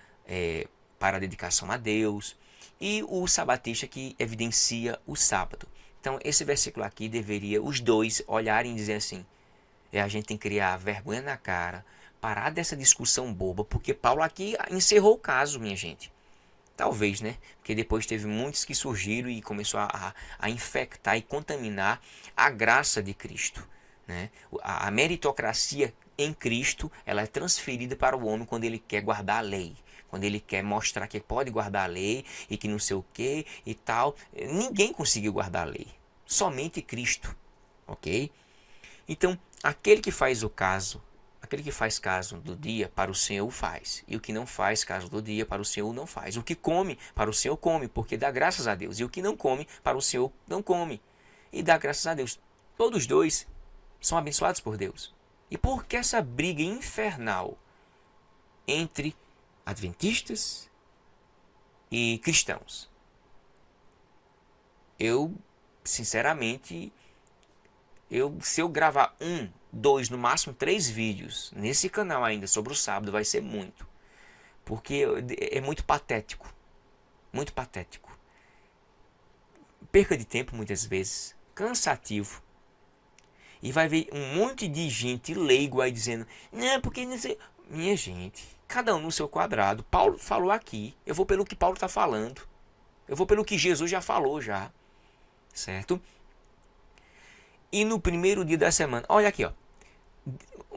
para a dedicação a Deus, e o sabatista que evidencia o sábado. Então esse versículo aqui deveria os dois olharem e dizer assim: a gente tem que criar vergonha na cara, parar dessa discussão boba, porque Paulo aqui encerrou o caso, minha gente. Talvez, né? Porque depois teve muitos que surgiram e começou a infectar e contaminar a graça de Cristo, né? A meritocracia em Cristo, ela é transferida para o homem quando ele quer guardar a lei. Quando ele quer mostrar que pode guardar a lei e que não sei o que e tal. Ninguém conseguiu guardar a lei. Somente Cristo. Ok? Então, aquele que faz caso do dia para o Senhor faz. E o que não faz caso do dia para o Senhor não faz. O que come para o Senhor come, porque dá graças a Deus. E o que não come para o Senhor não come. E dá graças a Deus. Todos os dois são abençoados por Deus. E por que essa briga infernal entre adventistas e cristãos? Eu, sinceramente, se eu gravar 1, 2, no máximo 3 vídeos nesse canal ainda sobre o sábado, vai ser muito. Porque é muito patético. Muito patético. Perca de tempo muitas vezes. Cansativo. E vai ver um monte de gente leigo aí dizendo, não, porque não sei. Minha gente, cada um no seu quadrado. Paulo falou aqui. Eu vou pelo que Paulo está falando. Eu vou pelo que Jesus já falou já. Certo? E no primeiro dia da semana, olha aqui, ó.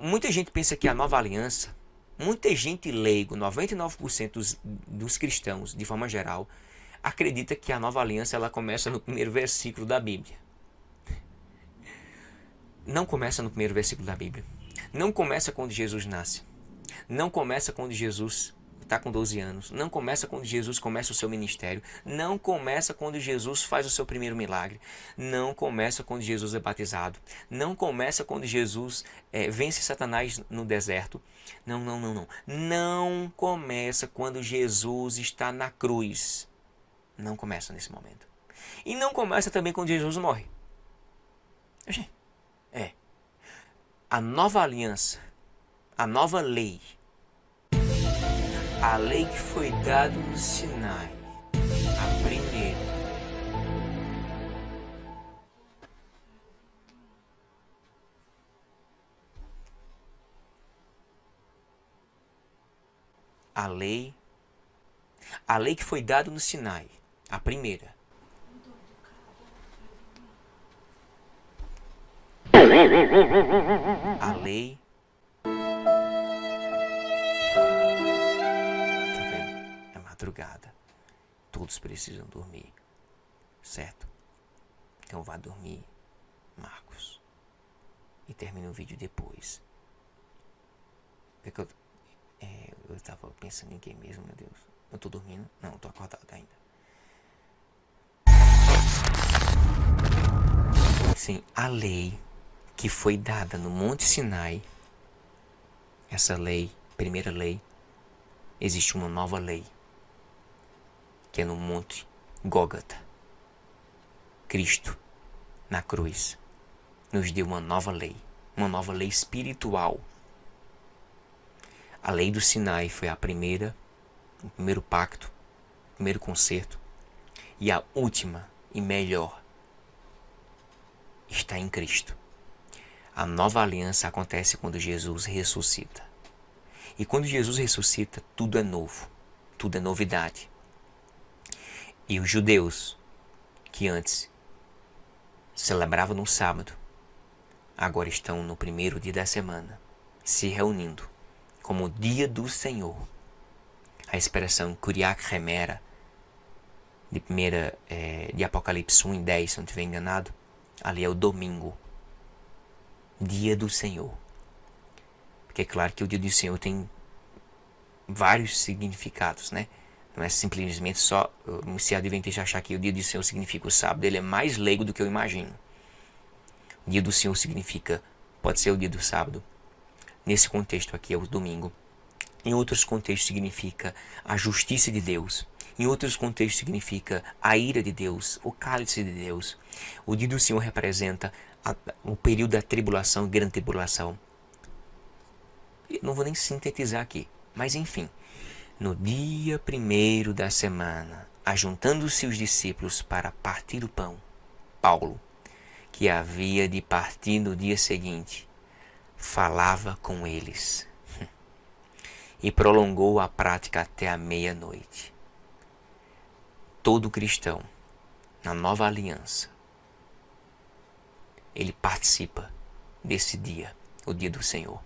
Muita gente pensa que a nova aliança, muita gente leigo, 99% dos cristãos, de forma geral, acredita que a nova aliança ela começa no primeiro versículo da Bíblia. Não começa no primeiro versículo da Bíblia. Não começa quando Jesus nasce. Não começa quando Jesus está com 12 anos. Não começa quando Jesus começa o seu ministério. Não começa quando Jesus faz o seu primeiro milagre. Não começa quando Jesus é batizado. Não começa quando Jesus vence Satanás no deserto. Não, não, não, não. Não começa quando Jesus está na cruz. Não começa nesse momento. E não começa também quando Jesus morre. A nova aliança, a nova lei, a lei que foi dada no Sinai, a primeira. A lei que foi dada no Sinai, a primeira. A lei. Tá vendo? É madrugada. Todos precisam dormir. Certo? Então vá dormir, Marcos. E termina o vídeo depois. Eu tava pensando em quem mesmo, meu Deus. Eu tô dormindo? Não, eu tô acordado ainda. Sim, a lei que foi dada no Monte Sinai, essa lei, primeira lei, existe uma nova lei, que é no Monte Gólgota. Cristo, na cruz, nos deu uma nova lei espiritual. A lei do Sinai foi a primeira, o primeiro pacto, o primeiro concerto, e a última e melhor está em Cristo. A nova aliança acontece quando Jesus ressuscita. E quando Jesus ressuscita, tudo é novo. Tudo é novidade. E os judeus, que antes celebravam no sábado, agora estão no primeiro dia da semana, se reunindo como o dia do Senhor. A expressão Kuriak Remera, de Apocalipse 1 e 10, se não estiver enganado, ali é o domingo. Dia do Senhor. Porque é claro que o dia do Senhor tem vários significados, né? Não é simplesmente só se adventista achar que o dia do Senhor significa o sábado. Ele é mais leigo do que eu imagino. O dia do Senhor significa, pode ser o dia do sábado. Nesse contexto aqui é o domingo. Em outros contextos significa a justiça de Deus. Em outros contextos significa a ira de Deus, o cálice de Deus. O dia do Senhor representa o período da tribulação, grande tribulação. Eu não vou nem sintetizar aqui, mas enfim. No dia primeiro da semana, ajuntando-se os discípulos para partir o pão, Paulo, que havia de partir no dia seguinte, falava com eles e prolongou a prática até a meia-noite. todo cristão, na nova aliança, ele participa desse dia, o dia do Senhor,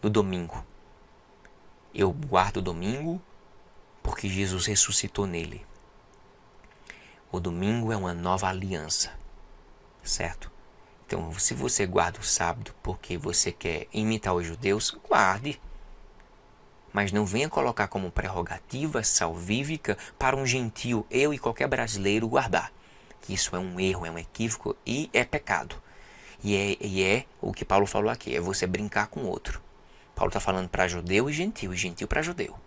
do domingo. Eu guardo o domingo porque Jesus ressuscitou nele. O domingo é uma nova aliança, certo? Então, se você guarda o sábado porque você quer imitar os judeus, guarde. Mas não venha colocar como prerrogativa salvífica para um gentio, eu e qualquer brasileiro, guardar. Que isso é um erro, é um equívoco e é pecado. E é o que Paulo falou aqui, é você brincar com o outro. Paulo está falando para judeu e gentil para judeu.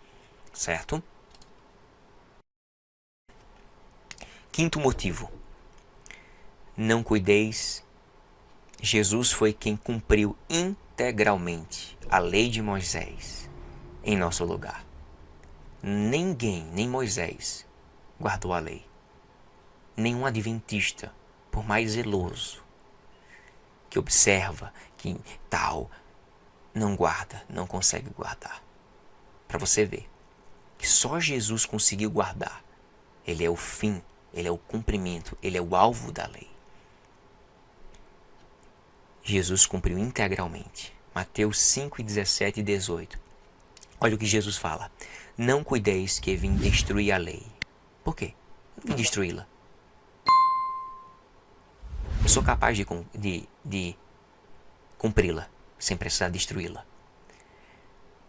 Certo? Quinto motivo. Não cuideis. Jesus foi quem cumpriu integralmente a lei de Moisés em nosso lugar. Ninguém, nem Moisés, guardou a lei. Nenhum adventista, por mais zeloso, que observa, que tal, não guarda, não consegue guardar. Para você ver que só Jesus conseguiu guardar. Ele é o fim, ele é o cumprimento, ele é o alvo da lei. Jesus cumpriu integralmente. Mateus 5, 17 e 18. Olha o que Jesus fala. Não cuideis que vim destruir a lei. Por quê? Eu vim destruí-la. Eu sou capaz de cumpri-la, sem precisar destruí-la.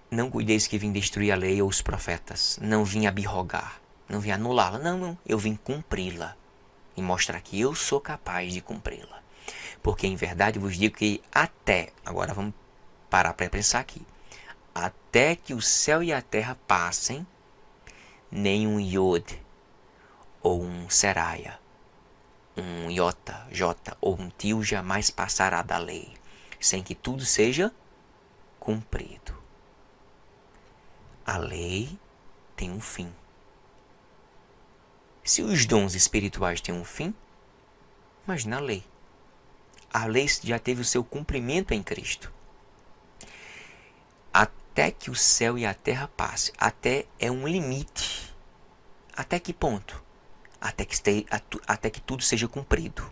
Não cuideis que vim destruir a lei ou os profetas. Não vim abrogar, não vim anulá-la. Não. Eu vim cumpri-la. E mostrar que eu sou capaz de cumpri-la. Porque em verdade vos digo que agora vamos parar para pensar aqui. Até que o céu e a terra passem, nem um iod, ou um seraia, um iota, jota, ou um tio jamais passará da lei, sem que tudo seja cumprido. A lei tem um fim. Se os dons espirituais têm um fim, imagina a lei. A lei já teve o seu cumprimento em Cristo. Até que o céu e a terra passem. Até é um limite. Até que ponto? Até que tudo seja cumprido.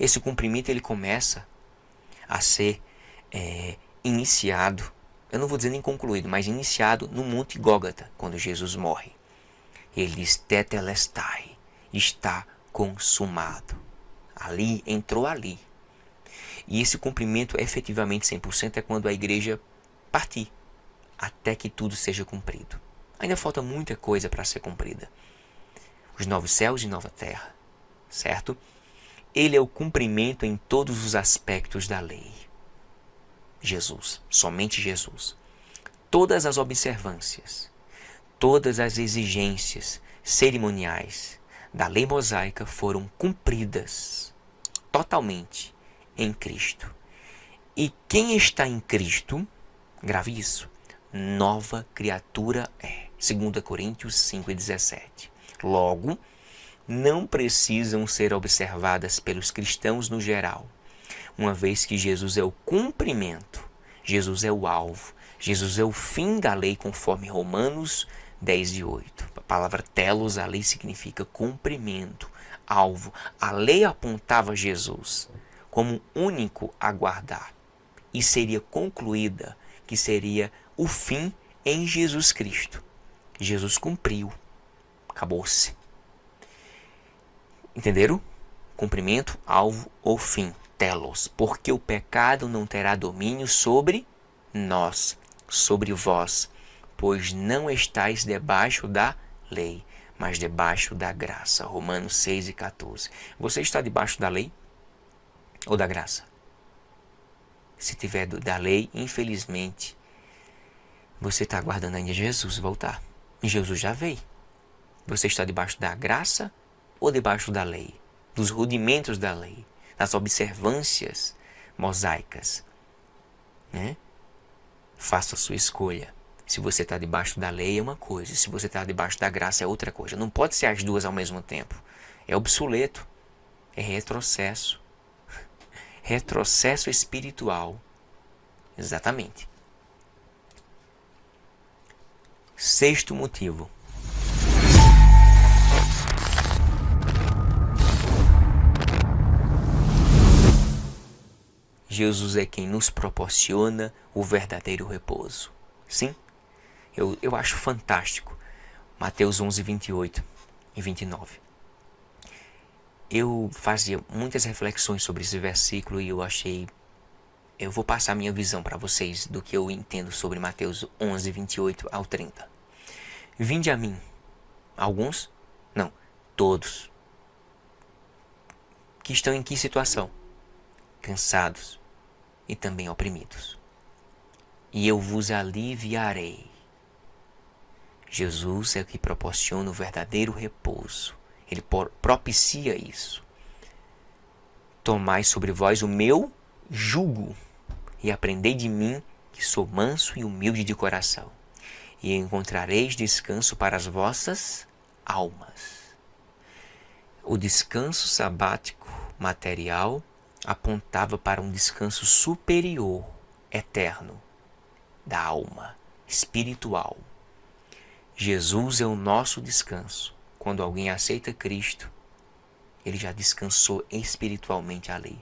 Esse cumprimento ele começa a ser iniciado. Eu não vou dizer nem concluído, mas iniciado no Monte Gólgota, quando Jesus morre. Ele diz, tetelestai, está consumado. Ali, entrou ali. E esse cumprimento efetivamente 100% é quando a igreja partir, até que tudo seja cumprido. Ainda falta muita coisa para ser cumprida. Os novos céus e nova terra, certo? Ele é o cumprimento em todos os aspectos da lei. Jesus, somente Jesus. Todas as observâncias, todas as exigências cerimoniais da lei mosaica foram cumpridas totalmente em Cristo. E quem está em Cristo, grave isso, nova criatura é. 2 Coríntios 5,17. Logo, não precisam ser observadas pelos cristãos no geral, uma vez que Jesus é o cumprimento, Jesus é o alvo, Jesus é o fim da lei, conforme Romanos 10:8. A palavra telos, a lei significa cumprimento, alvo. A lei apontava Jesus como único a guardar e seria concluída, que seria o fim em Jesus Cristo. Jesus cumpriu, acabou-se. Entenderam? Cumprimento, alvo ou fim, telos, porque o pecado não terá domínio sobre nós, sobre vós, pois não estáis debaixo da lei, mas debaixo da graça. Romanos 6:14. Você está debaixo da lei ou da graça? Se tiver da lei, infelizmente, você está aguardando ainda Jesus voltar. E Jesus já veio. Você está debaixo da graça ou debaixo da lei? Dos rudimentos da lei, das observâncias mosaicas, né? Faça a sua escolha. Se você está debaixo da lei é uma coisa, se você está debaixo da graça é outra coisa. Não pode ser as duas ao mesmo tempo. É obsoleto, é retrocesso. Retrocesso espiritual. Exatamente. Sexto motivo. Jesus é quem nos proporciona o verdadeiro repouso. Sim, eu acho fantástico. Mateus 11, 28 e 29. Eu fazia muitas reflexões sobre esse versículo e eu vou passar a minha visão para vocês do que eu entendo sobre Mateus 11, 28 ao 30. Vinde a mim. Alguns? Não, todos. Que estão em que situação? Cansados e também oprimidos. E eu vos aliviarei. Jesus é o que proporciona o verdadeiro repouso. Ele propicia isso. Tomai sobre vós o meu jugo e aprendei de mim, que sou manso e humilde de coração, e encontrareis descanso para as vossas almas. O descanso sabático material apontava para um descanso superior, eterno, da alma, espiritual. Jesus é o nosso descanso. Quando alguém aceita Cristo, ele já descansou espiritualmente ali.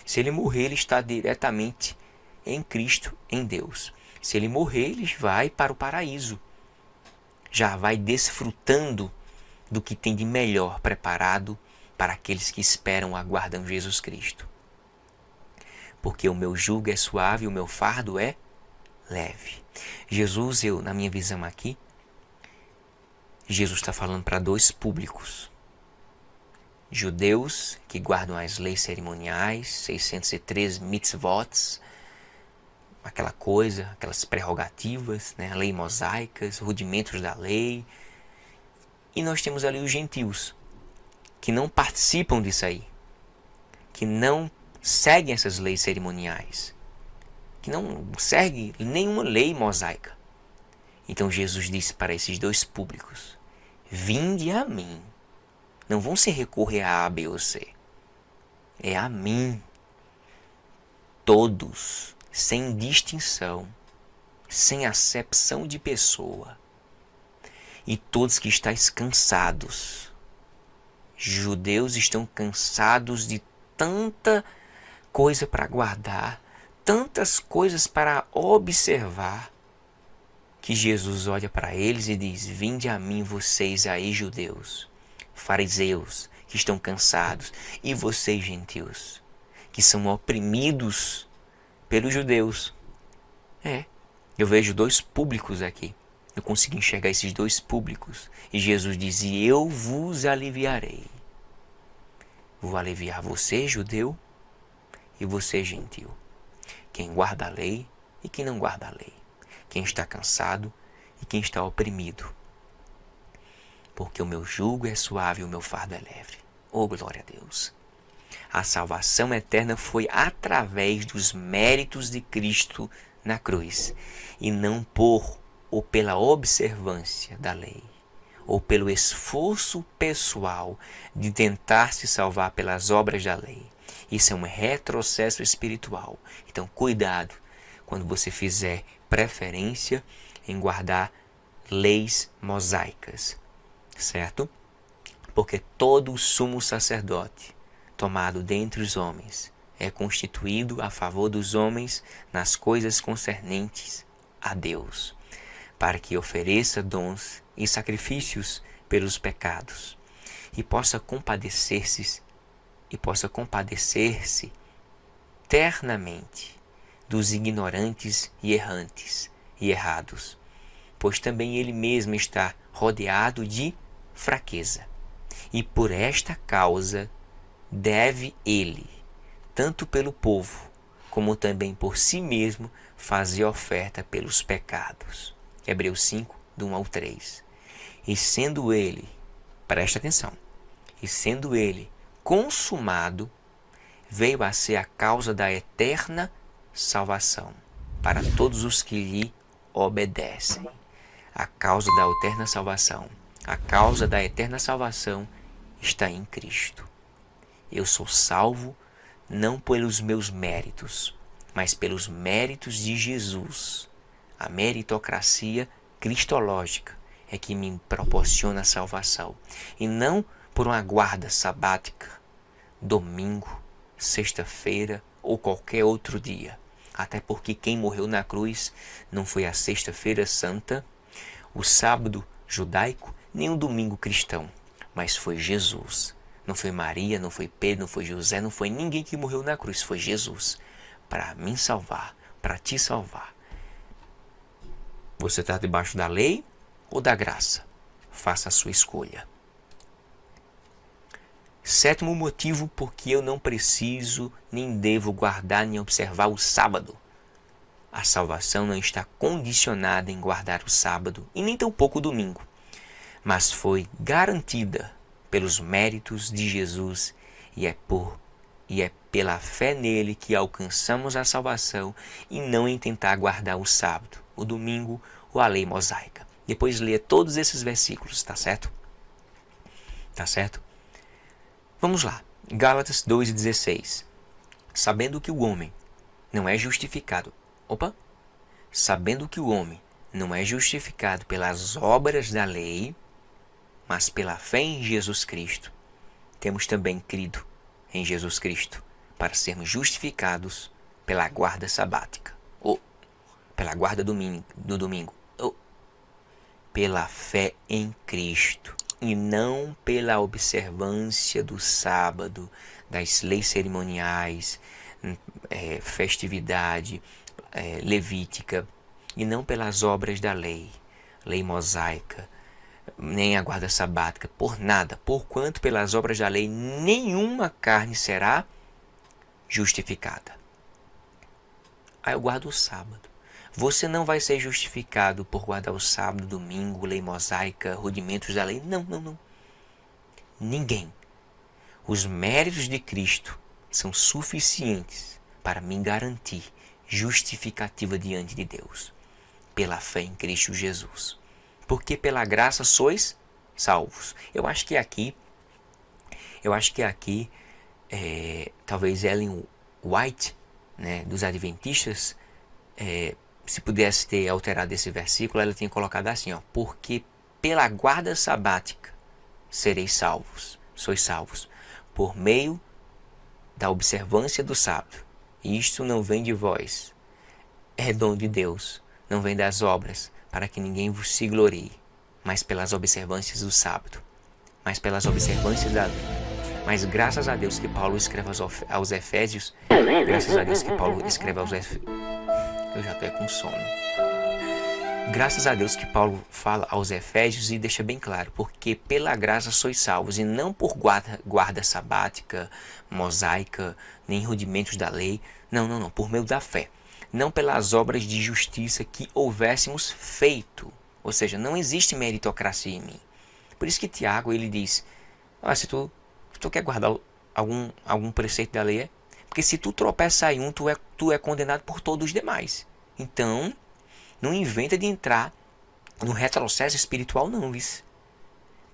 Se ele morrer, ele está diretamente em Cristo, em Deus. Se ele morrer, ele vai para o paraíso. Já vai desfrutando do que tem de melhor preparado para aqueles que esperam, aguardam Jesus Cristo. Porque o meu jugo é suave e o meu fardo é leve. Jesus, na minha visão aqui, Jesus está falando para dois públicos. Judeus que guardam as leis cerimoniais, 613 mitzvot, aquelas prerrogativas, né? Lei mosaicas, rudimentos da lei. E nós temos ali os gentios, que não participam disso aí, que não seguem essas leis cerimoniais, que não seguem nenhuma lei mosaica. Então Jesus disse para esses dois públicos: vinde a mim. Não vão se recorrer a A, B ou C. É a mim. Todos, sem distinção, sem acepção de pessoa. E todos que estáis cansados. Judeus estão cansados de tanta coisa para guardar, tantas coisas para observar, que Jesus olha para eles e diz: vinde a mim vocês aí, judeus, fariseus, que estão cansados, e vocês, gentios, que são oprimidos pelos judeus. Eu vejo dois públicos aqui. Eu consigo enxergar esses dois públicos. E Jesus diz: e eu vos aliviarei. Vou aliviar você, judeu, e você, gentil. Quem guarda a lei e quem não guarda a lei. Quem está cansado e quem está oprimido. Porque o meu jugo é suave e o meu fardo é leve. Oh, glória a Deus! A salvação eterna foi através dos méritos de Cristo na cruz, e não por ou pela observância da lei, ou pelo esforço pessoal de tentar se salvar pelas obras da lei. Isso é um retrocesso espiritual. Então, cuidado quando você fizer preferência em guardar leis mosaicas, certo? Porque todo o sumo sacerdote tomado dentre os homens é constituído a favor dos homens nas coisas concernentes a Deus, para que ofereça dons e sacrifícios pelos pecados e possa compadecer-se ternamente dos ignorantes e errantes e errados, pois também ele mesmo está rodeado de fraqueza. E por esta causa deve ele, tanto pelo povo, como também por si mesmo, fazer oferta pelos pecados. Hebreus 5, do 1 ao 3. E sendo ele, presta atenção, e sendo ele consumado, veio a ser a causa da eterna salvação para todos os que lhe obedecem. A causa da eterna salvação. A causa da eterna salvação está em Cristo. Eu sou salvo não pelos meus méritos, mas pelos méritos de Jesus. A meritocracia cristológica é que me proporciona a salvação, e não por uma guarda sabática, domingo, sexta-feira ou qualquer outro dia. Até porque quem morreu na cruz não foi a Sexta-feira Santa, o sábado judaico, nem o domingo cristão, mas foi Jesus. Não foi Maria, não foi Pedro, não foi José, não foi ninguém que morreu na cruz, foi Jesus. Para me salvar, para te salvar. Você está debaixo da lei ou da graça? Faça a sua escolha. Sétimo motivo por que eu não preciso nem devo guardar nem observar o sábado. A salvação não está condicionada em guardar o sábado e nem tampouco o domingo, mas foi garantida pelos méritos de Jesus e é pela fé nele que alcançamos a salvação e não em tentar guardar o sábado, o domingo ou a lei mosaica. Depois leia todos esses versículos, tá certo? Tá certo? Vamos lá. Gálatas 2,16. Sabendo que o homem não é justificado. Sabendo que o homem não é justificado pelas obras da lei, mas pela fé em Jesus Cristo, temos também crido em Jesus Cristo para sermos justificados pela guarda sabática, ou pela guarda do domingo, ou pela fé em Cristo, e não pela observância do sábado, das leis cerimoniais, festividade levítica, e não pelas obras da lei mosaica, nem a guarda sabática, por nada, porquanto pelas obras da lei nenhuma carne será justificada. Aí eu guardo o sábado. Você não vai ser justificado por guardar o sábado, domingo, lei mosaica, rudimentos da lei. Não, não, não. Ninguém. Os méritos de Cristo são suficientes para me garantir justificativa diante de Deus, pela fé em Cristo Jesus. Porque pela graça sois salvos. Eu acho que aqui, talvez Ellen White, né, dos Adventistas, se pudesse ter alterado esse versículo, ela tinha colocado assim, ó, porque pela guarda sabática sois salvos, por meio da observância do sábado. Isto não vem de vós, é dom de Deus, não vem das obras, para que ninguém vos se glorie, mas pelas observâncias do sábado, mas pelas observâncias da lei. Mas graças a Deus que Paulo escreve aos Efésios, graças a Deus que Paulo escreve aos Efésios, eu já estou com sono. Graças a Deus que Paulo fala aos Efésios e deixa bem claro, porque pela graça sois salvos, e não por guarda sabática, mosaica, nem rudimentos da lei, não, por meio da fé. Não pelas obras de justiça que houvéssemos feito. Ou seja, não existe meritocracia em mim. Por isso que Tiago, ele diz, se tu quer guardar algum preceito da lei, porque se tu tropeçar em um, tu é condenado por todos os demais. Então, não inventa de entrar no retrocesso espiritual não, viu?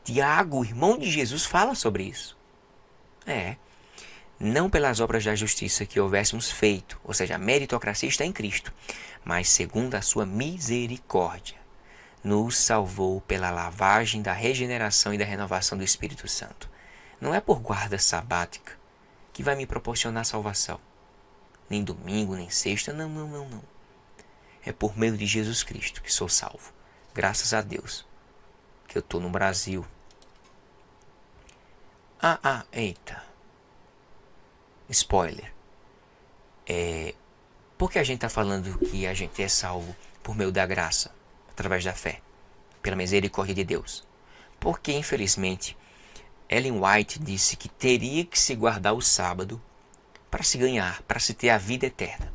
Tiago, irmão de Jesus, fala sobre isso. Não pelas obras da justiça que houvéssemos feito, ou seja, a meritocracia está em Cristo, mas segundo a sua misericórdia, nos salvou pela lavagem da regeneração e da renovação do Espírito Santo. Não é por guarda sabática que vai me proporcionar salvação. Nem domingo, nem sexta, não. É por meio de Jesus Cristo que sou salvo. Graças a Deus que eu estou no Brasil. Eita. Spoiler. Por que a gente está falando que a gente é salvo por meio da graça, através da fé, pela misericórdia de Deus? Porque, infelizmente, Ellen White disse que teria que se guardar o sábado para se ganhar, para se ter a vida eterna.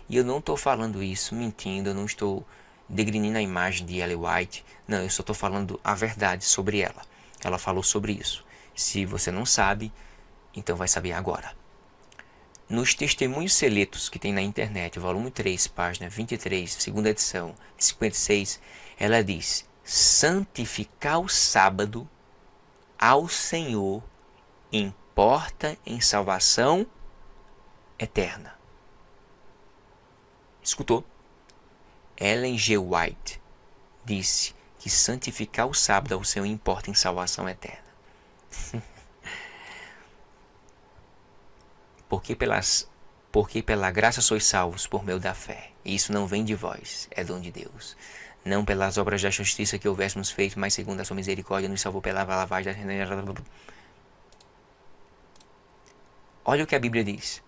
E eu não estou falando isso mentindo, eu não estou degrinindo a imagem de Ellen White. Não, eu só estou falando a verdade sobre ela. Ela falou sobre isso. Se você não sabe, então vai saber agora. Nos testemunhos seletos que tem na internet, volume 3, página 23, segunda edição, de 56, ela diz: santificar o sábado ao Senhor importa em salvação eterna. Escutou? Ellen G. White disse que santificar o sábado ao Senhor importa em salvação eterna. Porque pelas Porque pela graça sois salvos por meio da fé. E isso não vem de vós, é dom de Deus. Não pelas obras da justiça que houvéssemos feito, mas segundo a sua misericórdia nos salvou pela lavagem da... Olha o que a Bíblia diz.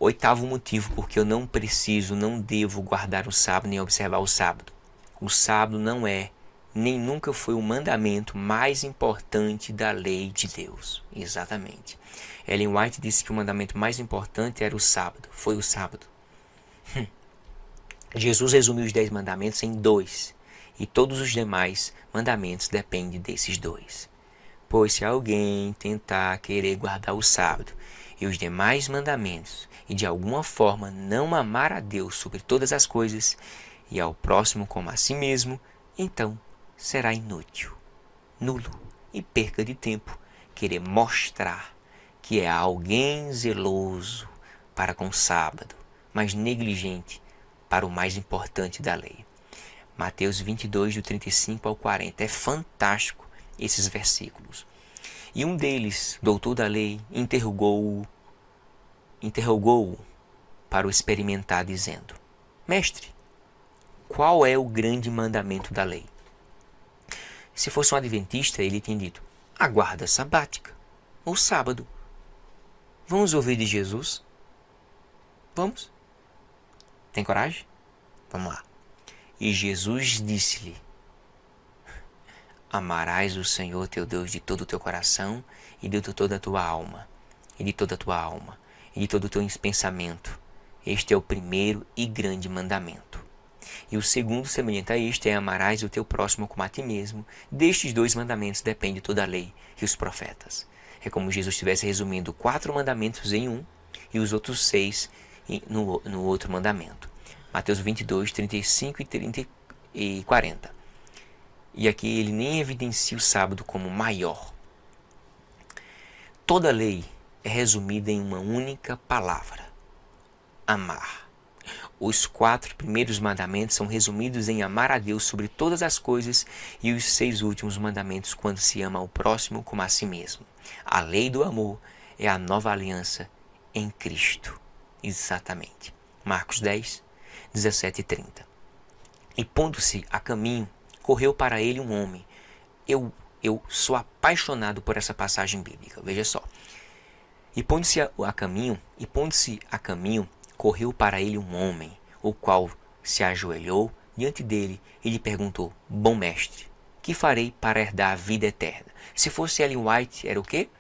Oitavo motivo porque eu não preciso, não devo guardar o sábado nem observar o sábado. O sábado não é, nem nunca foi o mandamento mais importante da lei de Deus. Exatamente. Ellen White disse que o mandamento mais importante era o sábado. Foi o sábado. Jesus resumiu os 10 mandamentos em 2. E todos os demais mandamentos dependem desses 2. Pois se alguém tentar querer guardar o sábado e os demais mandamentos, e de alguma forma não amar a Deus sobre todas as coisas, e ao próximo como a si mesmo, então será inútil, nulo e perca de tempo querer mostrar que é alguém zeloso para com o sábado, mas negligente para o mais importante da lei. Mateus 22, do 35 ao 40. É fantástico esses versículos. E um deles, doutor da lei, interrogou-o para o experimentar, dizendo: Mestre, qual é o grande mandamento da lei? Se fosse um adventista, ele tinha dito: a guarda sabática, ou sábado. Vamos ouvir de Jesus? Vamos? Tem coragem? Vamos lá. E Jesus disse-lhe: Amarás o Senhor teu Deus de todo o teu coração, e de toda a tua alma, e de toda a tua alma, e de todo o teu pensamento. Este é o primeiro e grande mandamento. E o segundo, semelhante a este, é: amarás o teu próximo como a ti mesmo. Destes 2 mandamentos depende toda a lei e os profetas. É como se Jesus estivesse resumindo 4 mandamentos em um e os outros 6 no outro mandamento. Mateus 22, 35 e 40. E aqui ele nem evidencia o sábado como maior. Toda lei é resumida em uma única palavra: amar. Os 4 primeiros mandamentos são resumidos em amar a Deus sobre todas as coisas, e os 6 últimos mandamentos quando se ama ao próximo como a si mesmo. A lei do amor é a nova aliança em Cristo. Exatamente. Marcos 10, 17 e 30. E pondo-se a caminho, correu para ele um homem. Eu sou apaixonado por essa passagem bíblica. Veja só. E pondo-se a caminho, correu para ele um homem, o qual se ajoelhou diante dele e lhe perguntou: Bom mestre, que farei para herdar a vida eterna? Se fosse Ellen White, era o quê?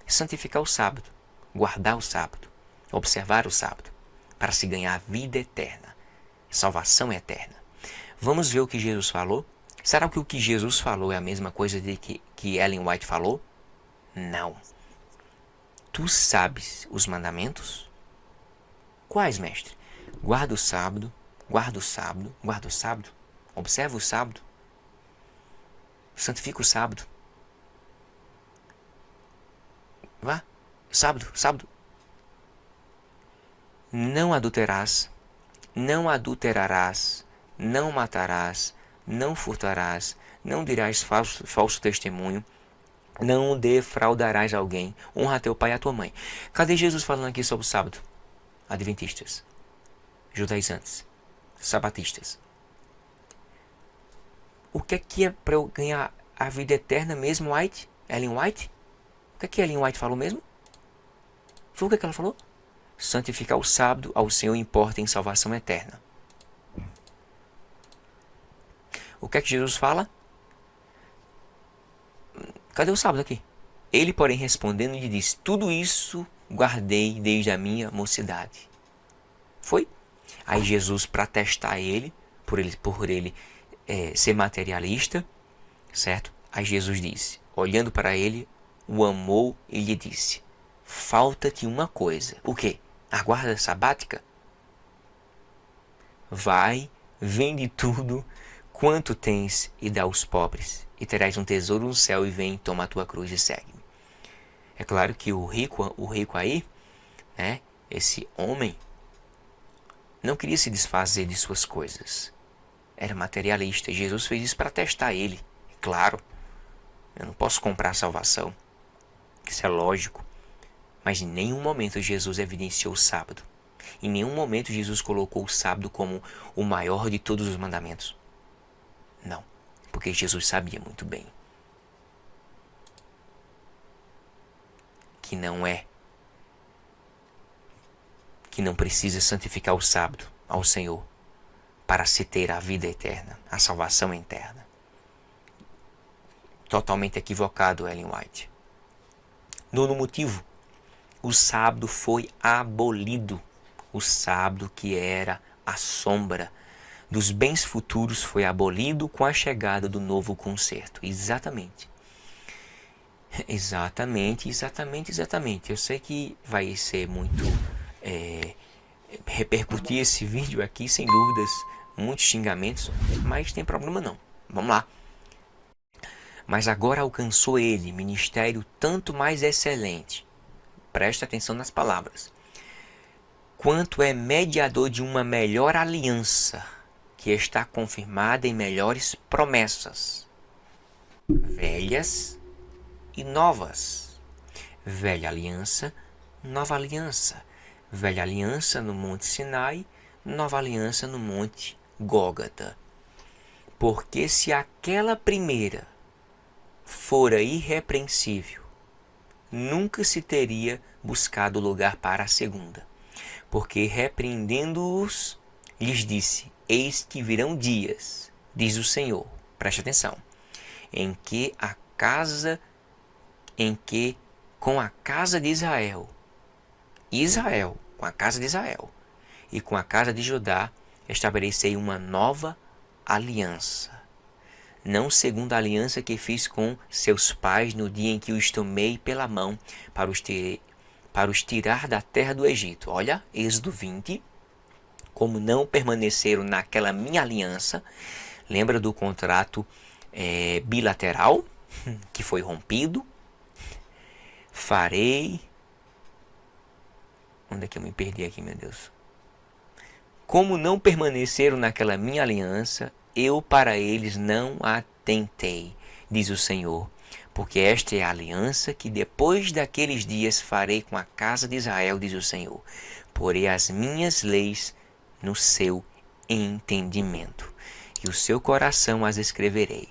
Santificar o sábado, guardar o sábado, observar o sábado, para se ganhar a vida eterna, salvação eterna. Vamos ver o que Jesus falou? Será que o que Jesus falou é a mesma coisa de que Ellen White falou? Não. Tu sabes os mandamentos? Quais, mestre? Guarda o sábado, guarda o sábado, guarda o sábado, observa o sábado, santifica o sábado. Vá, sábado, sábado. Não adulterarás, não adulterarás, não matarás, não furtarás, não dirás falso testemunho, não defraudarás alguém, honra teu pai e a tua mãe. Cadê Jesus falando aqui sobre o sábado? Adventistas, judaizantes, sabatistas. O que é para eu ganhar a vida eterna mesmo, White? Ellen White? O que Ellen White falou mesmo? Foi o que ela falou? Santificar o sábado ao Senhor importa em salvação eterna. O que Jesus fala? Cadê o sábado aqui? Ele, porém, respondendo, lhe disse: Tudo isso guardei desde a minha mocidade. Foi? Aí Jesus, para testar ele, por ele ser materialista, certo? Aí Jesus disse, olhando para ele, o amou e lhe disse: falta-te uma coisa. O quê? A guarda sabática? Vai, vende tudo quanto tens e dá aos pobres, e terás um tesouro no céu, e vem, toma a tua cruz e segue-me. É claro que o rico aí, né, esse homem, não queria se desfazer de suas coisas. Era materialista. Jesus fez isso para testar ele. Claro, eu não posso comprar a salvação. Isso é lógico. Mas em nenhum momento Jesus evidenciou o sábado. Em nenhum momento Jesus colocou o sábado como o maior de todos os mandamentos. Não, porque Jesus sabia muito bem que não precisa santificar o sábado ao Senhor para se ter a vida eterna, a salvação eterna. Totalmente equivocado, Ellen White. Nono motivo, o sábado foi abolido. O sábado, que era a sombra dos bens futuros, foi abolido com a chegada do novo concerto. Exatamente. Exatamente. Eu sei que vai ser muito... repercutir esse vídeo aqui, sem dúvidas, muitos xingamentos, mas tem problema não. Vamos lá. Mas agora alcançou ele ministério tanto mais excelente. Presta atenção nas palavras. Quanto é mediador de uma melhor aliança, que está confirmada em melhores promessas, velhas e novas. Velha aliança, nova aliança. Velha aliança no Monte Sinai, nova aliança no Monte Gólgota. Porque se aquela primeira fora irrepreensível, nunca se teria buscado lugar para a segunda. Porque repreendendo-os, lhes disse: eis que virão dias, diz o Senhor, preste atenção, em que com a casa de Israel, com a casa de Israel e com a casa de Judá, estabelecei uma nova aliança. Não segundo a aliança que fiz com seus pais no dia em que os tomei pela mão para os tirar da terra do Egito. Olha, Êxodo 20. Como não permaneceram naquela minha aliança, lembra do contrato bilateral que foi rompido? Farei... Onde é que eu me perdi aqui, meu Deus? Como não permaneceram naquela minha aliança, eu para eles não atentei, diz o Senhor. Porque esta é a aliança que depois daqueles dias farei com a casa de Israel, diz o Senhor. Porei as minhas leis no seu entendimento, e o seu coração as escreverei.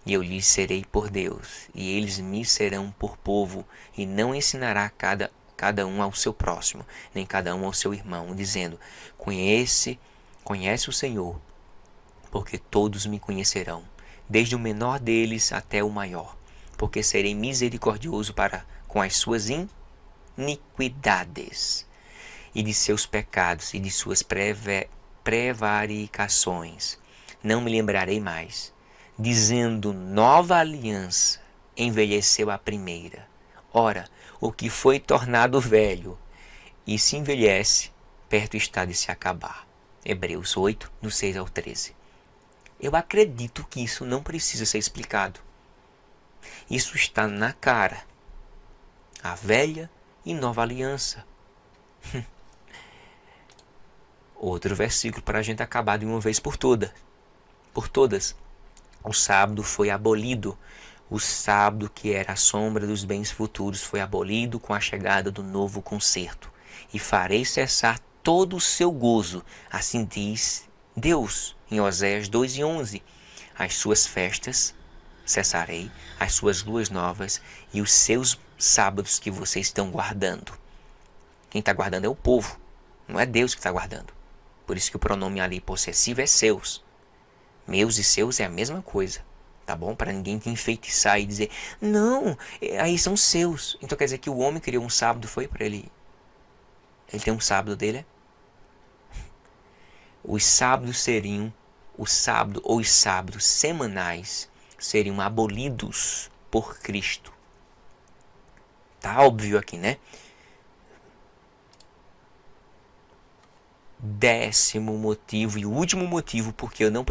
E eu lhes serei por Deus, e eles me serão por povo, e não ensinará cada um ao seu próximo, nem cada um ao seu irmão, dizendo: conhece o Senhor, porque todos me conhecerão, desde o menor deles até o maior, porque serei misericordioso com as suas iniquidades, e de seus pecados e de suas prevaricações não me lembrarei mais. Dizendo: nova aliança envelheceu a primeira. Ora, o que foi tornado velho e se envelhece, perto está de se acabar. Hebreus 8, do 6 ao 13. Eu acredito que isso não precisa ser explicado. Isso está na cara. A velha e nova aliança. Outro versículo para a gente acabar de uma vez por todas. O sábado foi abolido. O sábado, que era a sombra dos bens futuros, foi abolido com a chegada do novo concerto. E farei cessar todo o seu gozo. Assim diz Deus em Oséias 2:11. As suas festas cessarei, as suas luas novas e os seus sábados que vocês estão guardando. Quem está guardando é o povo, não é Deus que está guardando. Por isso que o pronome ali possessivo é seus. Meus e seus é a mesma coisa, tá bom? Para ninguém te enfeitiçar e dizer: não, aí são seus. Então quer dizer que o homem criou um sábado, foi para ele. Ele tem um sábado dele, é? Os sábados seriam, os sábados semanais seriam abolidos por Cristo. Tá óbvio aqui, né? 10º motivo e o último motivo porque eu não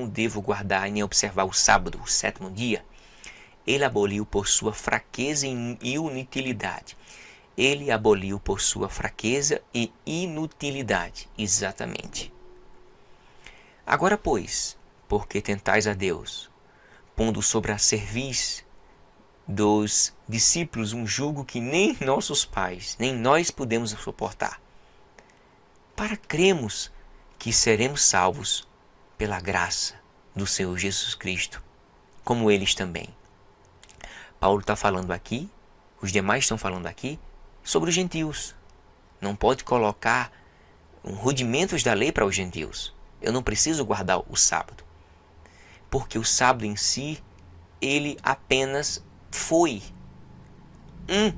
devo guardar nem observar o sábado, o 7º dia. Ele aboliu por sua fraqueza e inutilidade. Ele aboliu por sua fraqueza e inutilidade. Exatamente. Agora, pois, porque tentais a Deus, pondo sobre a cerviz dos discípulos um jugo que nem nossos pais, nem nós podemos suportar, para cremos que seremos salvos pela graça do Senhor Jesus Cristo, como eles também. Paulo está falando aqui, os demais estão falando aqui, sobre os gentios. Não pode colocar rudimentos da lei para os gentios. Eu não preciso guardar o sábado, porque o sábado em si, ele apenas foi um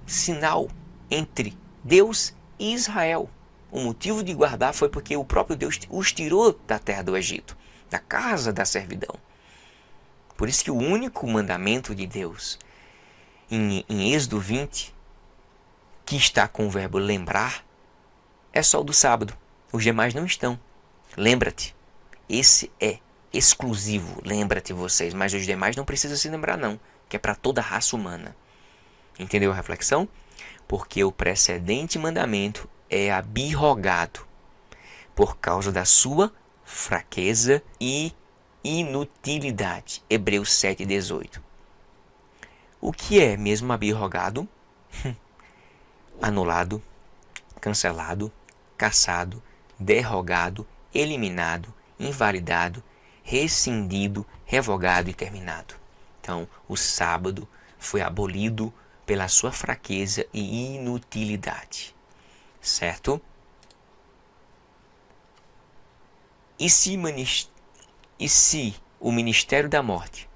sinal entre Deus e Israel. O motivo de guardar foi porque o próprio Deus os tirou da terra do Egito, da casa da servidão. Por isso que o único mandamento de Deus em Êxodo 20, que está com o verbo lembrar, é só o do sábado. Os demais não estão. Lembra-te. Esse é exclusivo. Lembra-te vocês. Mas os demais não precisam se lembrar não. Que é para toda a raça humana. Entendeu a reflexão? Porque o precedente mandamento é abirrogado por causa da sua fraqueza e inutilidade. Hebreus 7,18. O que é mesmo abirrogado? Anulado, cancelado, cassado, derrogado, eliminado, invalidado, rescindido, revogado e terminado. Então, o sábado foi abolido pela sua fraqueza e inutilidade. Certo? E se o ministério da morte,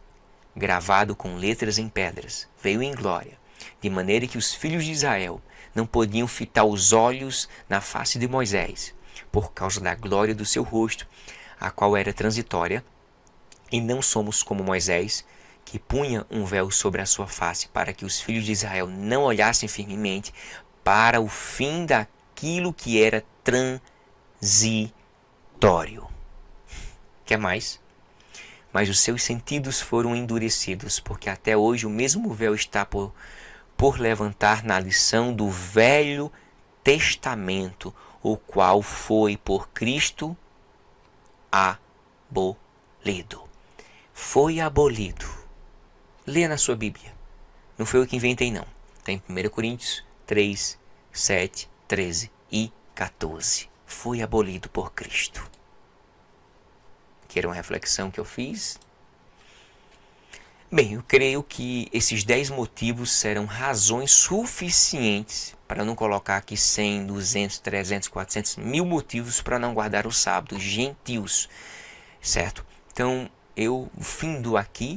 gravado com letras em pedras, veio em glória, de maneira que os filhos de Israel não podiam fitar os olhos na face de Moisés, por causa da glória do seu rosto, a qual era transitória, e não somos como Moisés, que punha um véu sobre a sua face, para que os filhos de Israel não olhassem firmemente para o fim daquilo que era transitório. Quer mais? Mas os seus sentidos foram endurecidos, porque até hoje o mesmo véu está por levantar na lição do Velho Testamento, o qual foi por Cristo abolido. Foi abolido. Leia na sua Bíblia. Não foi eu que inventei, não. Está em 1 Coríntios 3, 7, 13 e 14. Foi abolido por Cristo. Que era uma reflexão que eu fiz. Bem, eu creio que esses 10 motivos serão razões suficientes para não colocar aqui 100, 200, 300, 400, 1000 motivos para não guardar o sábado, gentios, certo? Então, eu findo aqui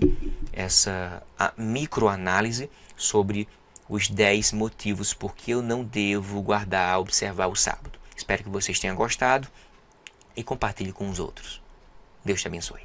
essa microanálise sobre os 10 motivos por que eu não devo guardar, observar o sábado. Espero que vocês tenham gostado e compartilhe com os outros. Deus te abençoe.